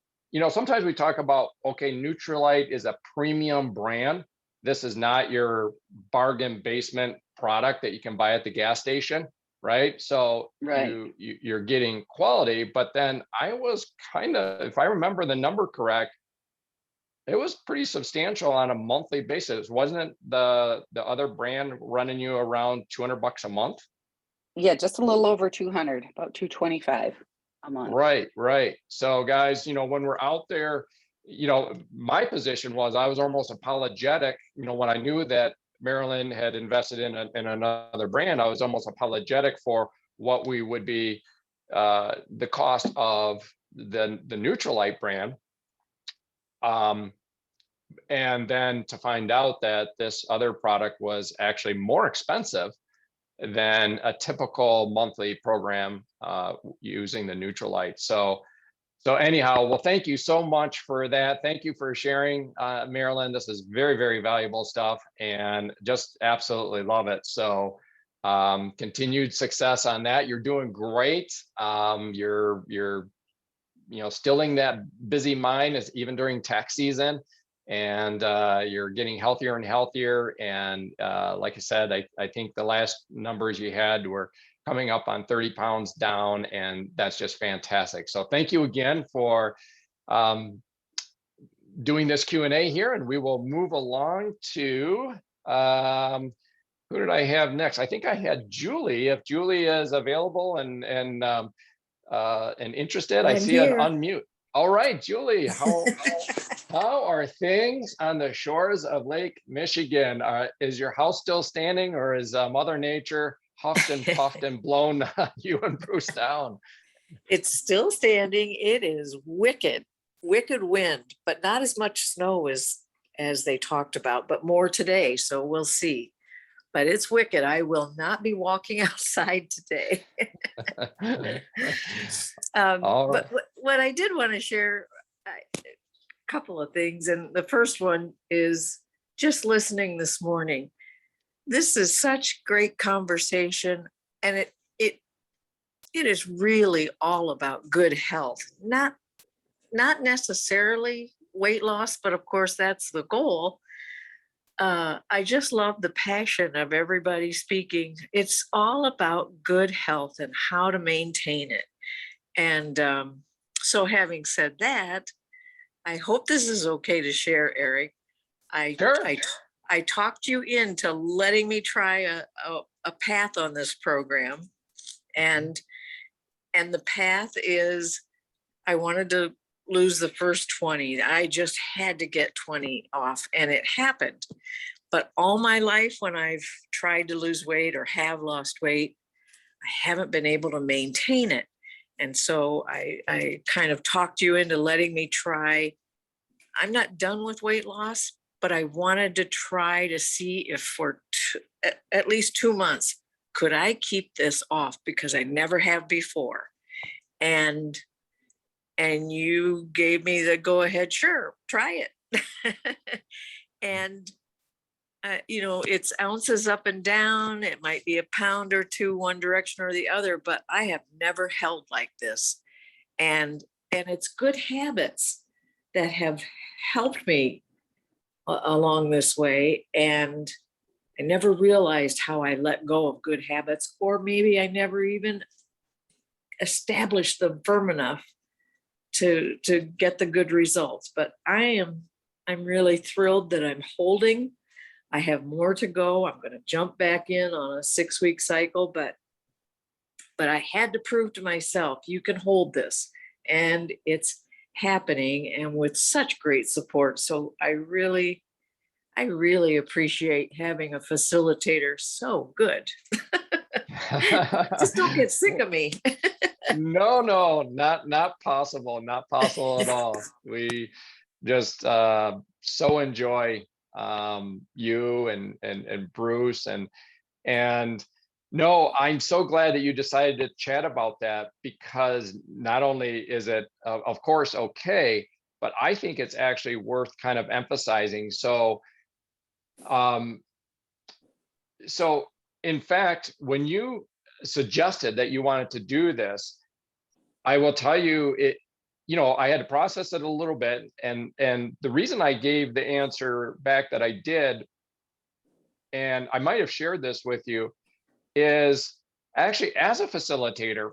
sometimes we talk about, okay, Nutrilite is a premium brand. This is not your bargain basement product that you can buy at the gas station. Right. So Right. you're getting quality, but then I was kind of, if I remember the number correct, it was pretty substantial on a monthly basis. Wasn't it the other brand running you around $200 a month? Yeah, just a little over 200, about 225 a month. Right. So guys, when we're out there, my position was I was almost apologetic, when I knew that Marilyn had invested in another brand. I was almost apologetic for what we would be the cost of the Nutrilite brand, and then to find out that this other product was actually more expensive than a typical monthly program using the Nutrilite. So anyhow, well, thank you so much for that. Thank you for sharing, Marilyn. This is very, very valuable stuff, and just absolutely love it. So continued success on that. You're doing great. You're stilling that busy mind as even during tax season, and you're getting healthier and healthier. And like I said, I think the last numbers you had were coming up on 30 pounds down, and that's just fantastic. So thank you again for doing this Q&A here, and we will move along to, who did I have next? I think I had Julie. If Julie is available and interested, I see an unmute. All right, Julie, how are things on the shores of Lake Michigan? Is your house still standing, or is Mother Nature huffed and puffed and blown you and Bruce down? It's still standing. It is wicked wind, but not as much snow as they talked about, but more today. So we'll see. But it's wicked. I will not be walking outside today. But what I did want to share, a couple of things. And the first one is just listening this morning. This is such great conversation, and it is really all about good health, not necessarily weight loss, but of course that's the goal. I just love the passion of everybody speaking. It's all about good health and how to maintain it. And so having said that, I hope this is okay to share, Eric. Sure. I talked you into letting me try a path on this program. And the path is, I wanted to lose the first 20. I just had to get 20 off, and it happened. But all my life, when I've tried to lose weight or have lost weight, I haven't been able to maintain it. And so I kind of talked you into letting me try. I'm not done with weight loss, but I wanted to try to see if for at least 2 months, could I keep this off, because I never have before. And you gave me the go ahead, sure, try it. And you know, it's ounces up and down. It might be a pound or two one direction or the other, but I have never held like this. And it's good habits that have helped me along this way. And I never realized how I let go of good habits, or maybe I never even established them firm enough to get the good results. But I'm really thrilled that I'm holding. I have more to go. I'm going to jump back in on a 6-week cycle, but I had to prove to myself, you can hold this, and it's happening, and with such great support. So I really appreciate having a facilitator so good. Just don't get sick of me. No, not possible. Not possible at all. We just so enjoy you and Bruce and no, I'm so glad that you decided to chat about that, because not only is it of course okay, but I think it's actually worth kind of emphasizing. So in fact, when you suggested that you wanted to do this, I will tell you, I had to process it a little bit. And the reason I gave the answer back that I did, and I might have shared this with you, is actually, as a facilitator,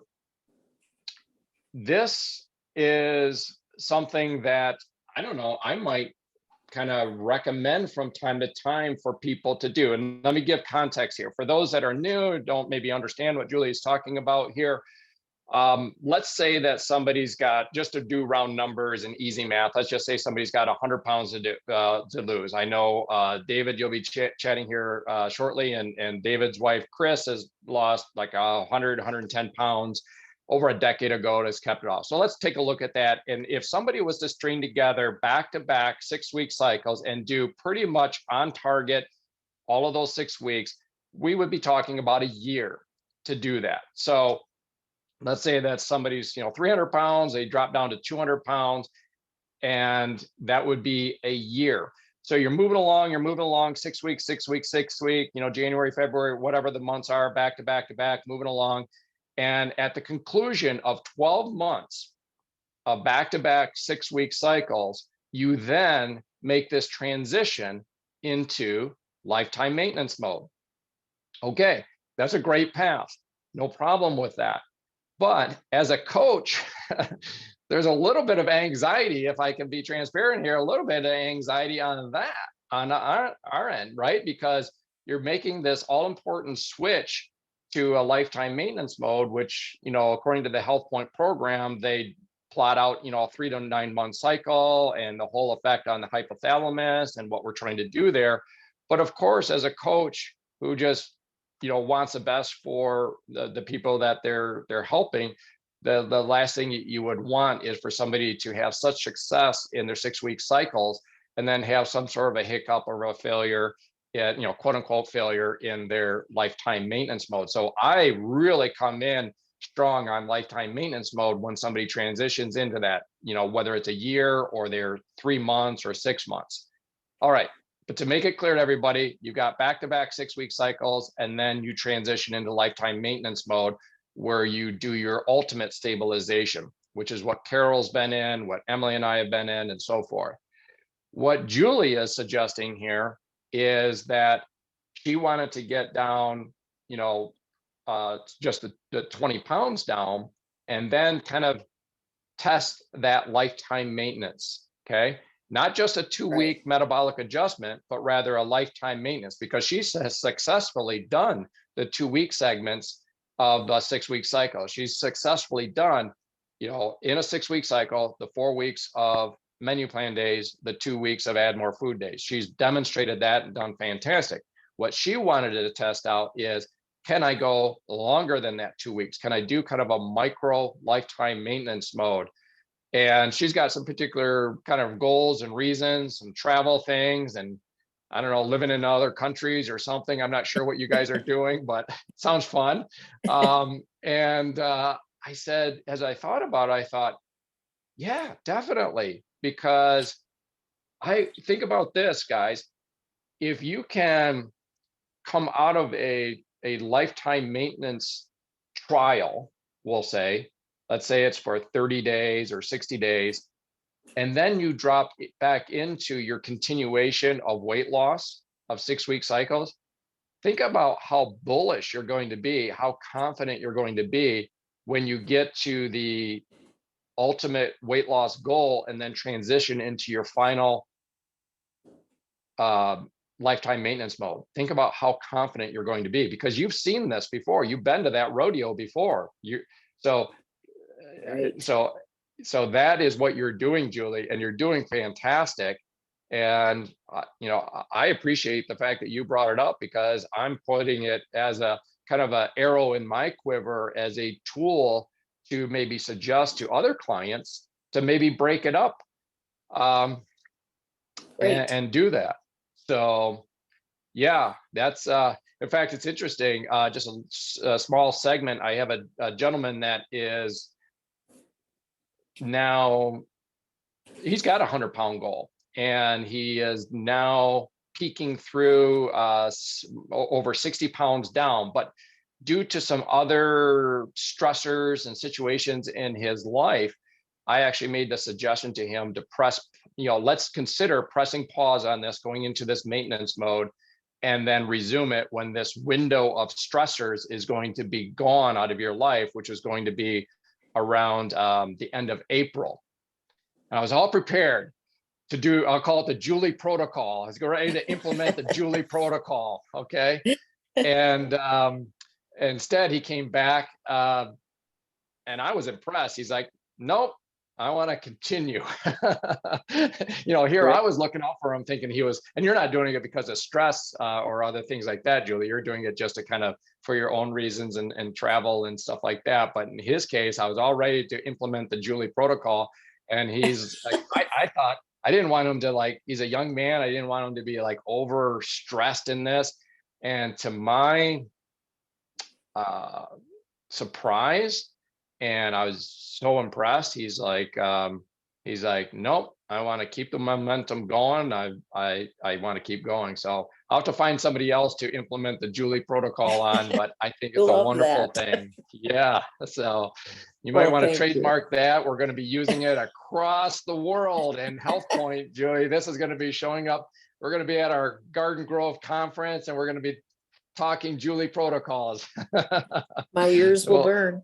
this is something that, I don't know, I might kind of recommend from time to time for people to do. And let me give context here. For those that are new, don't maybe understand what Julie is talking about here. Let's say that somebody's got, just to do round numbers and easy math, let's just say somebody's got 100 pounds to lose. I know, David, you'll be chatting here shortly, and David's wife, Chris, has lost like 100, 110 pounds over a decade ago and has kept it off. So let's take a look at that. And if somebody was to string together back-to-back 6-week cycles and do pretty much on target all of those 6 weeks, we would be talking about a year to do that. So let's say that somebody's 300 pounds, they drop down to 200 pounds, and that would be a year. So you're moving along 6 weeks, 6 weeks, 6 week, January, February, whatever the months are, back to back to back, moving along. And at the conclusion of 12 months of back-to-back 6-week cycles, you then make this transition into lifetime maintenance mode. Okay, that's a great path. No problem with that. But as a coach, there's a little bit of anxiety, if I can be transparent here, a little bit of anxiety on that, on our end, right? Because you're making this all-important switch to a lifetime maintenance mode, which, according to the HealthPointe program, they plot out, a 3 to 9 month cycle and the whole effect on the hypothalamus and what we're trying to do there. But of course, as a coach who just, wants the best for the people that they're helping, the last thing you would want is for somebody to have such success in their 6-week cycles and then have some sort of a hiccup or a failure, quote unquote failure in their lifetime maintenance mode. So I really come in strong on lifetime maintenance mode when somebody transitions into that, whether it's a year or they're 3 months or 6 months. All right. But to make it clear to everybody, you've got back-to-back 6-week cycles, and then you transition into lifetime maintenance mode where you do your ultimate stabilization, which is what Carol's been in, what Emily and I have been in, and so forth. What Julie is suggesting here is that she wanted to get down, just the 20 pounds down, and then kind of test that lifetime maintenance, okay? Not just a 2-week metabolic adjustment, but rather a lifetime maintenance, because she has successfully done the 2-week segments of the 6-week cycle. She's successfully done, in a 6-week cycle, the 4 weeks of menu plan days, the 2 weeks of add more food days. She's demonstrated that and done fantastic. What she wanted to test out is, can I go longer than that 2 weeks? Can I do kind of a micro lifetime maintenance mode? And she's got some particular kind of goals and reasons, some travel things, and I don't know, living in other countries or something. I'm not sure what you guys are doing, but it sounds fun. I said, as I thought about it, I thought, yeah, definitely, because I think about this, guys. If you can come out of a lifetime maintenance trial, we'll say, let's say it's for 30 days or 60 days, and then you drop it back into your continuation of weight loss of 6-week cycles, think about how bullish you're going to be, how confident you're going to be when you get to the ultimate weight loss goal and then transition into your final lifetime maintenance mode. Think about how confident you're going to be, because you've seen this before. You've been to that rodeo before. So that is what you're doing, Julie, and you're doing fantastic. And I appreciate the fact that you brought it up, because I'm putting it as a kind of an arrow in my quiver as a tool to maybe suggest to other clients to maybe break it up and do that. So yeah, that's in fact, it's interesting. Just a small segment. I have a gentleman that is now, he's got a 100-pound goal, and he is now peaking through over 60 pounds down, but due to some other stressors and situations in his life, I actually made the suggestion to him to press, let's consider pressing pause on this, going into this maintenance mode, and then resume it when this window of stressors is going to be gone out of your life, which is going to be around the end of April. And I was all prepared to do, I'll call it the Julie protocol. I was ready to implement the Julie protocol, okay? And instead he came back and I was impressed. He's like, nope, I want to continue. Here I was looking out for him thinking he was, and you're not doing it because of stress or other things like that, Julie. You're doing it just to kind of for your own reasons and travel and stuff like that. But in his case, I was all ready to implement the Julie protocol. And he's like, I thought, I didn't want him to he's a young man. I didn't want him to be over stressed in this. And to my surprise, and I was so impressed, he's like, nope, I want to keep the momentum going. I want to keep going. So I'll have to find somebody else to implement the Julie protocol on, but I think it's a wonderful thing. Yeah. So you might want to trademark that. We're going to be using it across the world. And HealthPointe, Julie, this is going to be showing up. We're going to be at our Garden Grove conference, and we're going to be talking Julie protocols. My ears will burn.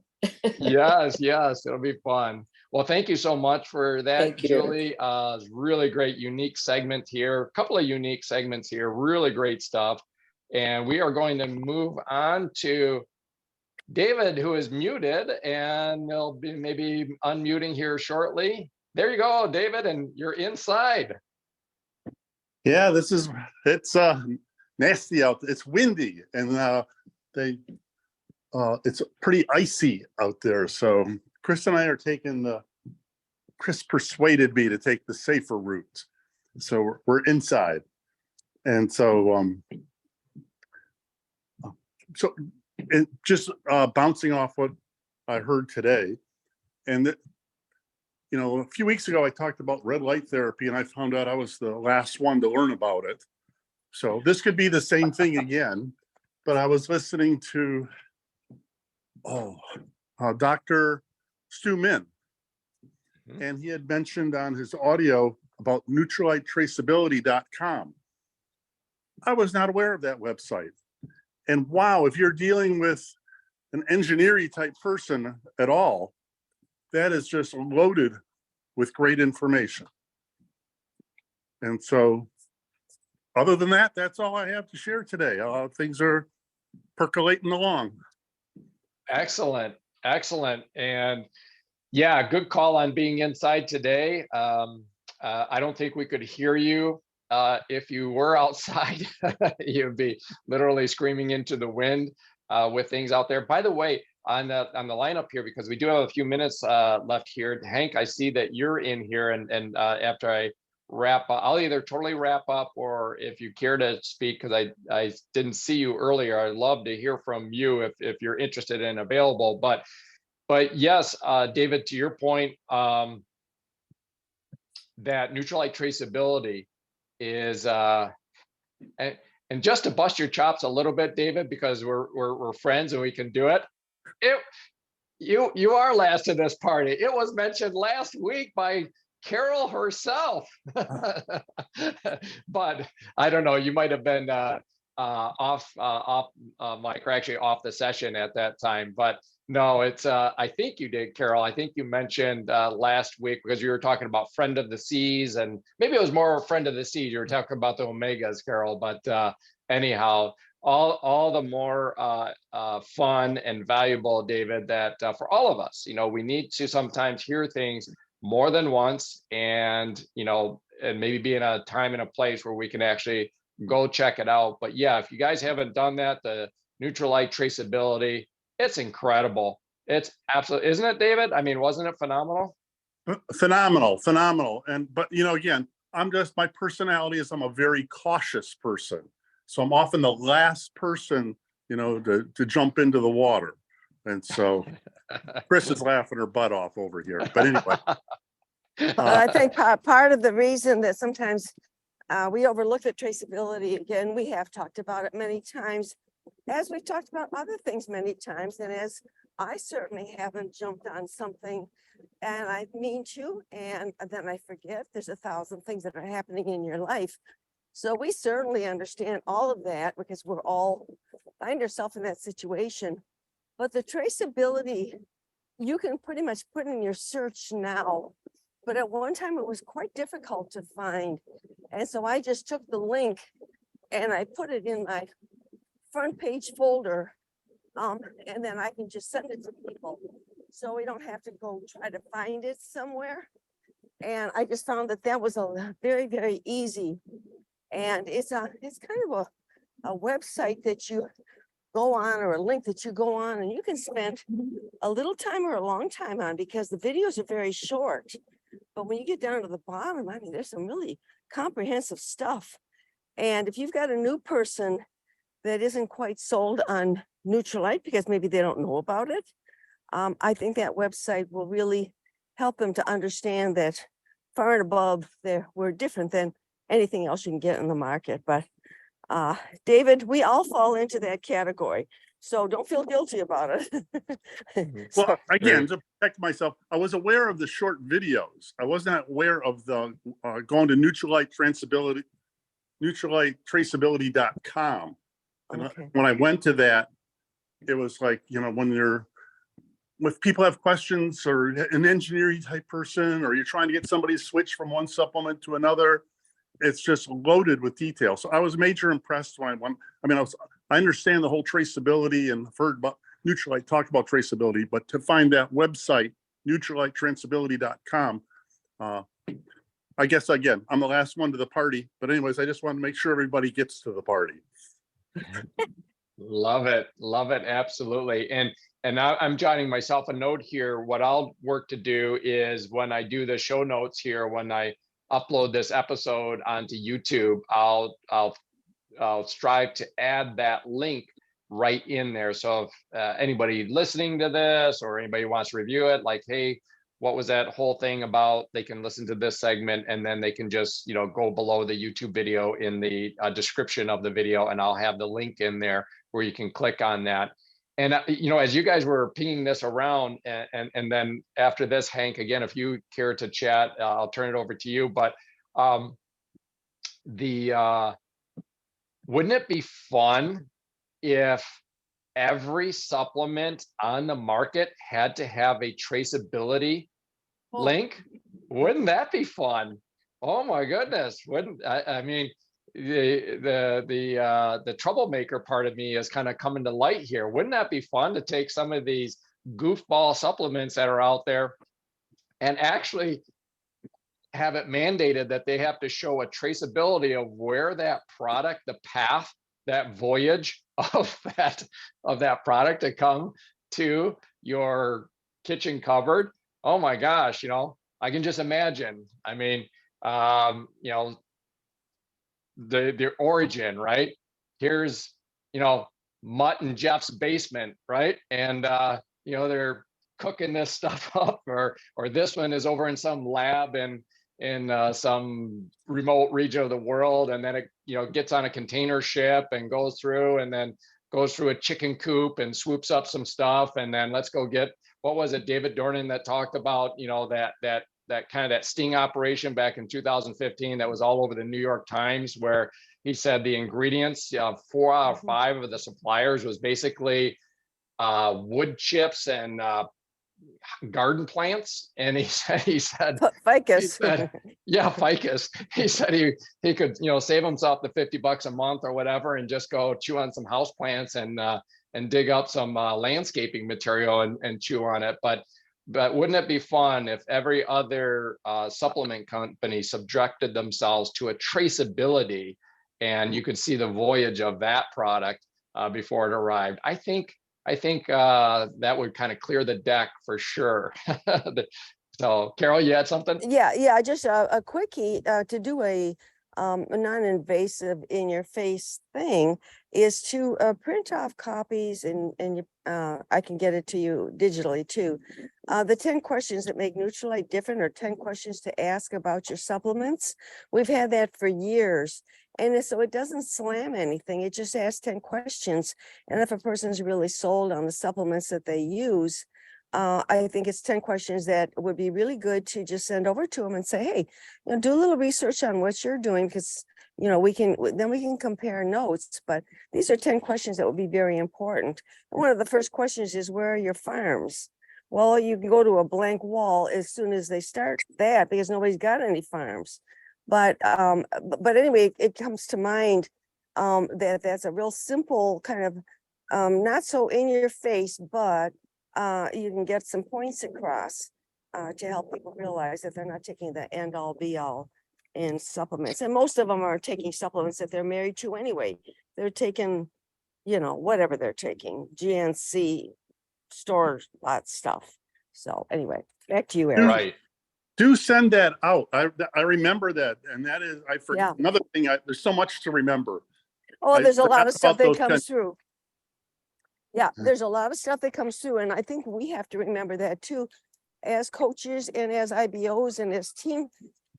Yes, it'll be fun. Well, thank you so much for that, Julie. Really great, unique segment here. A couple of unique segments here. Really great stuff. And we are going to move on to David, who is muted, and they'll be maybe unmuting here shortly. There you go, David, and you're inside. Yeah, it's nasty out. It's windy, and it's pretty icy out there. So Chris and I are Chris persuaded me to take the safer route. So we're inside. And so, just bouncing off what I heard today. And, a few weeks ago, I talked about red light therapy, and I found out I was the last one to learn about it. So this could be the same thing again, but I was listening to Dr. Stu Min, and he had mentioned on his audio about Nutrilite Traceability.com. I was not aware of that website. And wow, if you're dealing with an engineering type person at all, that is just loaded with great information. And so, other than that, that's all I have to share today. Things are percolating along. Excellent. And yeah, good call on being inside today. I don't think we could hear you if you were outside. You'd be literally screaming into the wind with things out there. By the way, on the lineup here, because we do have a few minutes left here, Hank, I see that you're in here, and after I wrap up, I'll either totally wrap up, or if you care to speak, because I didn't see you earlier, I'd love to hear from you if you're interested and available. But yes, David, to your point, that Nutrilite Traceability is, and just to bust your chops a little bit, David, because we're friends and we can do it. You are last to this party. It was mentioned last week by Carol herself, but I don't know. You might have been off mic, or actually off the session at that time. But no, it's I think you did, Carol. I think you mentioned last week, because you were talking about friend of the seas, and maybe it was more friend of the seas. You were talking about the omegas, Carol. But anyhow, all the more fun and valuable, David, that for all of us, we need to sometimes hear things more than once, and and maybe be in a time and a place where we can actually go check it out. But yeah, if you guys haven't done that, the Nutrilite Traceability, it's incredible. It's absolutely, isn't it, David? I mean, wasn't it phenomenal? Phenomenal. But again, my personality is I'm a very cautious person. So I'm often the last person, to jump into the water. And so Chris is laughing her butt off over here. But anyway. I think part of the reason that sometimes we overlook the traceability, again, we have talked about it many times, as we've talked about other things many times, and as I certainly haven't jumped on something and I mean to, and then I forget there's 1,000 things that are happening in your life. So we certainly understand all of that, because we're all find ourselves in that situation. But the traceability, you can pretty much put in your search now, but at one time it was quite difficult to find. And so I just took the link and I put it in my front page folder, and then I can just send it to people, so we don't have to go try to find it somewhere. And I just found that was a very, very easy. And it's kind of a website that you go on, or a link that you go on, and you can spend a little time or a long time on, because the videos are very short. But when you get down to the bottom, I mean, there's some really comprehensive stuff. And if you've got a new person that isn't quite sold on Nutrilite, because maybe they don't know about it, I think that website will really help them to understand that far and above we're different than anything else you can get in the market. But David, we all fall into that category, so don't feel guilty about it. Well, again, to protect myself, I was aware of the short videos. I was not aware of the going to Nutrilite-traceability.com. And Okay. when I went to that, it was like, if people have questions, or an engineering type person, or you're trying to get somebody to switch from one supplement to another, it's just loaded with detail. So I was major impressed when I went. I mean, I understand the whole traceability, and heard about Nutrilite talk about traceability, but to find that website, Nutrilite-traceability.com, I guess, again, I'm the last one to the party. But anyways, I just want to make sure everybody gets to the party. Love it. Love it. Absolutely. And now I'm jotting myself a note here. What I'll work to do is, when I do the show notes here, when I upload this episode onto YouTube, I'll strive to add that link right in there. So if anybody listening to this, or anybody wants to review it, like, hey, what was that whole thing about? They can listen to this segment, and then they can just, go below the YouTube video in the description of the video, and I'll have the link in there where you can click on that. And, as you guys were pinging this around, and then after this, Hank, again, if you care to chat, I'll turn it over to you. But wouldn't it be fun if every supplement on the market had to have a traceability link? Wouldn't that be fun? Oh my goodness. Wouldn't I mean, the troublemaker part of me is kind of coming to light here. Wouldn't that be fun to take some of these goofball supplements that are out there and actually have it mandated that they have to show a traceability of where that product, the path, that voyage of that product to come to your kitchen cupboard? Oh my gosh, I can just imagine. I mean, the origin, right? Here's, Mutt and Jeff's basement, right? And they're cooking this stuff up, or this one is over in some lab in in some remote region of the world, and then it, you know, gets on a container ship and goes through, and then goes through a chicken coop and swoops up some stuff, and then let's go get, what was it, David Dornan that talked about, you know, that kind of that sting operation back in 2015 that was all over the New York Times, where he said the ingredients, 4 out of 5 of the suppliers was basically wood chips and garden plants. And he said, Ficus. yeah, ficus. He said he could, you know, save himself the $50 a month or whatever, and just go chew on some house plants and dig up some landscaping material and chew on it. But wouldn't it be fun if every other supplement company subjected themselves to a traceability, and you could see the voyage of that product before it arrived? I think that would kind of clear the deck for sure. So, Carol, you had something? Yeah, just a quickie to do a non-invasive in your face thing is to print off copies, and I can get it to you digitally too. The 10 questions that make Nutrilite different, or 10 questions to ask about your supplements. We've had that for years. And so it doesn't slam anything. It just asks 10 questions. And if a person's really sold on the supplements that they use, I think it's 10 questions that would be really good to just send over to them and say, hey, you know, do a little research on what you're doing, because, you know, we can compare notes. But these are 10 questions that would be very important. And one of the first questions is, where are your farms? Well, you can go to a blank wall as soon as they start that, because nobody's got any farms. But anyway, it comes to mind that that's a real simple kind of not so in your face, but you can get some points across to help people realize that they're not taking the end all be all in supplements. And most of them are taking supplements that they're married to anyway. They're taking, you know, whatever they're taking, GNC, store bought stuff. So anyway, back to you, Eric. Right. Do send that out. I remember that. And that is, I forget, Yeah. another thing, there's so much to remember. Oh, I there's a lot forgot of stuff about that those comes through. Yeah, Mm. there's a lot of stuff that comes through. And I think we have to remember that too, as coaches and as IBOs and as team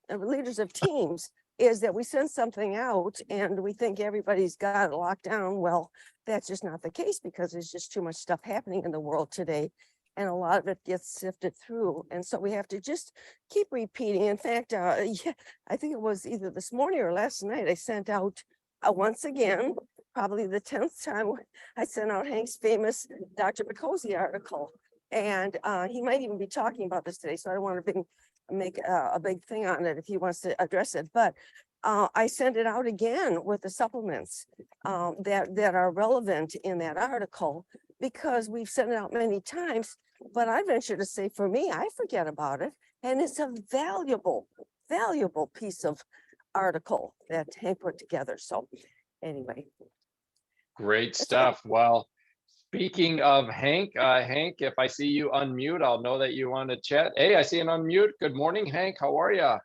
leaders of teams, is that we send something out and we think everybody's got it locked down. Well, that's just not the case, because there's just too much stuff happening in the world today. And a lot of it gets sifted through. And so we have to just keep repeating. In fact, yeah, I think it was either this morning or last night, I sent out once again, probably the 10th time, I sent out Hank's famous Dr. Picozzi article. And he might even be talking about this today. So I don't want to make a big thing on it if he wants to address it. But I sent it out again with the supplements that are relevant in that article, because we've sent it out many times. But I venture to say, for me, I forget about it. And it's a valuable piece of article that Hank put together. So anyway. Great stuff. Well, speaking of Hank, Hank, if I see you unmute, I'll know that you want to chat. Hey, I see an unmute. Good morning, Hank. How are you?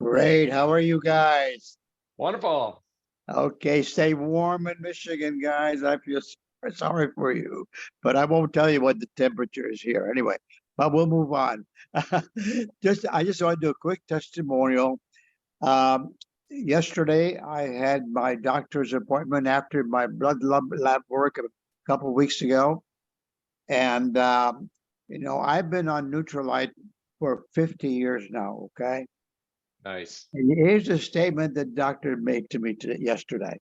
Great. How are you guys? Wonderful. Okay, stay warm in Michigan, guys. I feel sorry for you, but I won't tell you what the temperature is here anyway. But we'll move on. I just want to do a quick testimonial. Yesterday, I had my doctor's appointment after my blood lab work a couple of weeks ago, and you know, I've been on Nutrilite for 50 years now. Okay. Nice. And here's a statement that doctor made to me yesterday.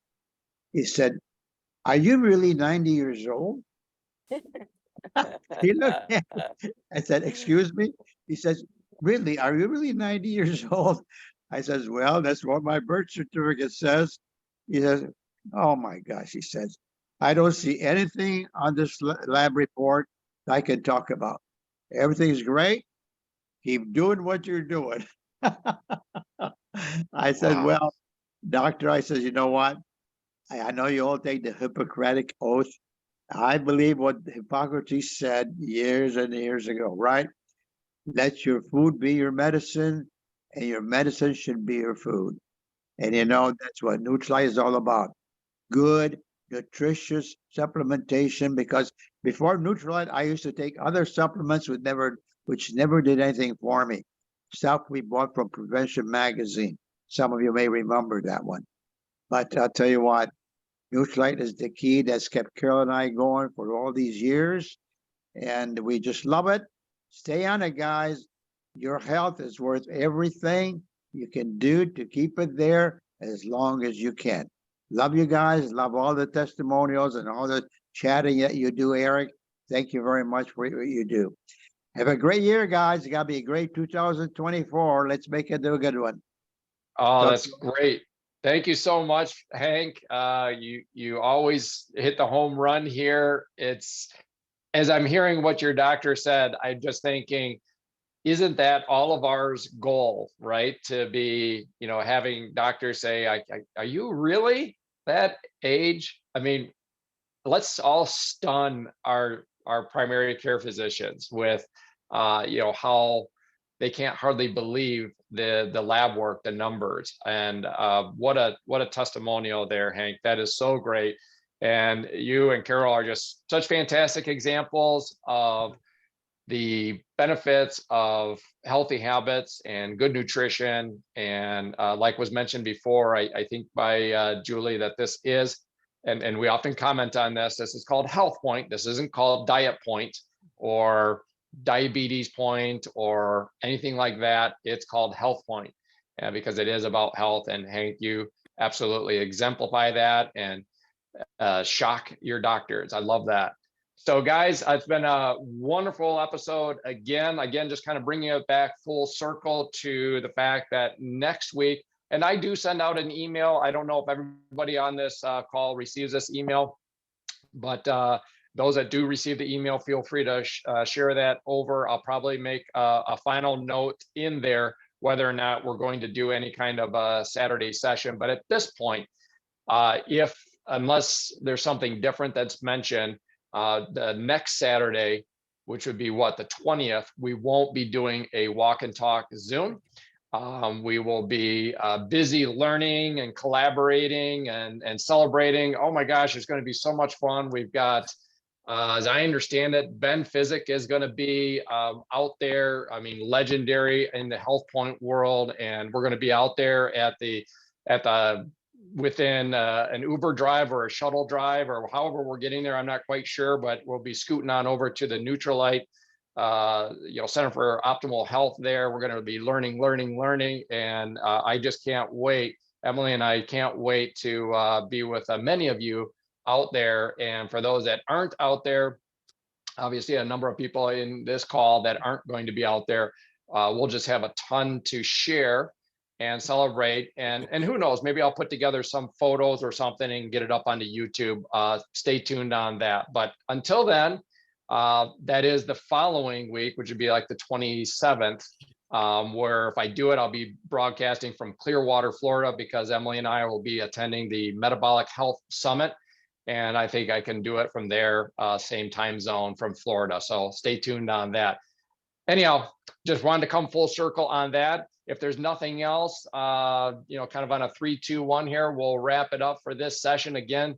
He said, "Are you really 90 years old?" He looked at me. I said, "Excuse me?" He says, "Really, are you really 90 years old?" I says, "Well, that's what my birth certificate says." He says, "Oh my gosh," he says, "I don't see anything on this lab report I can talk about. Everything's great. Keep doing what you're doing." I said, Wow. "Well, doctor," I said, "you know what? I know you all take the Hippocratic oath. I believe what Hippocrates said years and years ago, right? Let your food be your medicine, and your medicine should be your food." And you know, that's what Nutrilite is all about. Good, nutritious supplementation, because before Nutrilite, I used to take other supplements which never did anything for me. stuff we bought from Prevention Magazine. Some of you may remember that one. But I'll tell you what, Nutrilite is the key that's kept Carol and I going for all these years. And we just love it. Stay on it, guys. Your health is worth everything you can do to keep it there as long as you can. Love you guys. Love all the testimonials and all the chatting that you do, Eric. Thank you very much for what you do. Have a great year, guys. It's got to be a great 2024. Let's make it a good one. Oh, that's great. Thank you so much, Hank. You always hit the home run here. It's, as I'm hearing what your doctor said, I'm just thinking, isn't that all of ours goal, right? To be, having doctors say, are you really that age? I mean, let's all stun our primary care physicians with, how they can't hardly believe the lab work, the numbers, and what a testimonial there, Hank. That is so great. And you and Carol are just such fantastic examples of the benefits of healthy habits and good nutrition. And like was mentioned before, I think by Julie, that this is, and we often comment on this is called HealthPointe. This isn't called Diet Point or Diabetes Point or anything like that. It's called HealthPointe, because it is about health. And Hank, you absolutely exemplify that and shock your doctors. I love that. So guys, it's been a wonderful episode again, just kind of bringing it back full circle to the fact that next week, and I do send out an email. I don't know if everybody on this call receives this email, but those that do receive the email, feel free to share that over. I'll probably make a final note in there whether or not we're going to do any kind of a Saturday session. But at this point, unless there's something different that's mentioned, the next Saturday, which would be the 20th, we won't be doing a walk and talk Zoom. We will be busy learning and collaborating and celebrating. Oh my gosh, it's going to be so much fun. We've got, as I understand it, Ben Physic is going to be out there. I mean, legendary in the HealthPointe world, and we're going to be out there at the within an Uber drive or a shuttle drive or however we're getting there. I'm not quite sure, but we'll be scooting on over to the Nutrilite Center for Optimal Health there. We're going to be learning. And I just can't wait. Emily and I can't wait to be with many of you out there. And for those that aren't out there, obviously a number of people in this call that aren't going to be out there, we'll just have a ton to share and celebrate. And who knows, maybe I'll put together some photos or something and get it up onto YouTube. Stay tuned on that. But until then, that is the following week, which would be like the 27th, where if I do it, I'll be broadcasting from Clearwater, Florida, because Emily and I will be attending the Metabolic Health Summit. And I think I can do it from there, same time zone from Florida. So stay tuned on that. Anyhow, just wanted to come full circle on that. If there's nothing else, kind of on a 3, 2, 1 here, we'll wrap it up for this session. Again,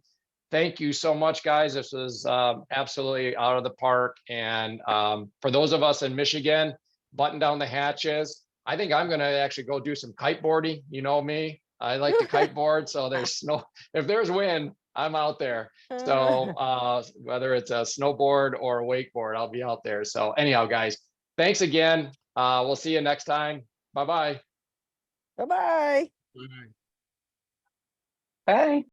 thank you so much, guys. This was absolutely out of the park. And for those of us in Michigan, button down the hatches. I think I'm going to actually go do some kiteboarding. You know me, I like to kiteboard. So if there's wind, I'm out there. So whether it's a snowboard or a wakeboard, I'll be out there. So anyhow, guys, thanks again. We'll see you next time. Bye-bye. Bye-bye. Bye.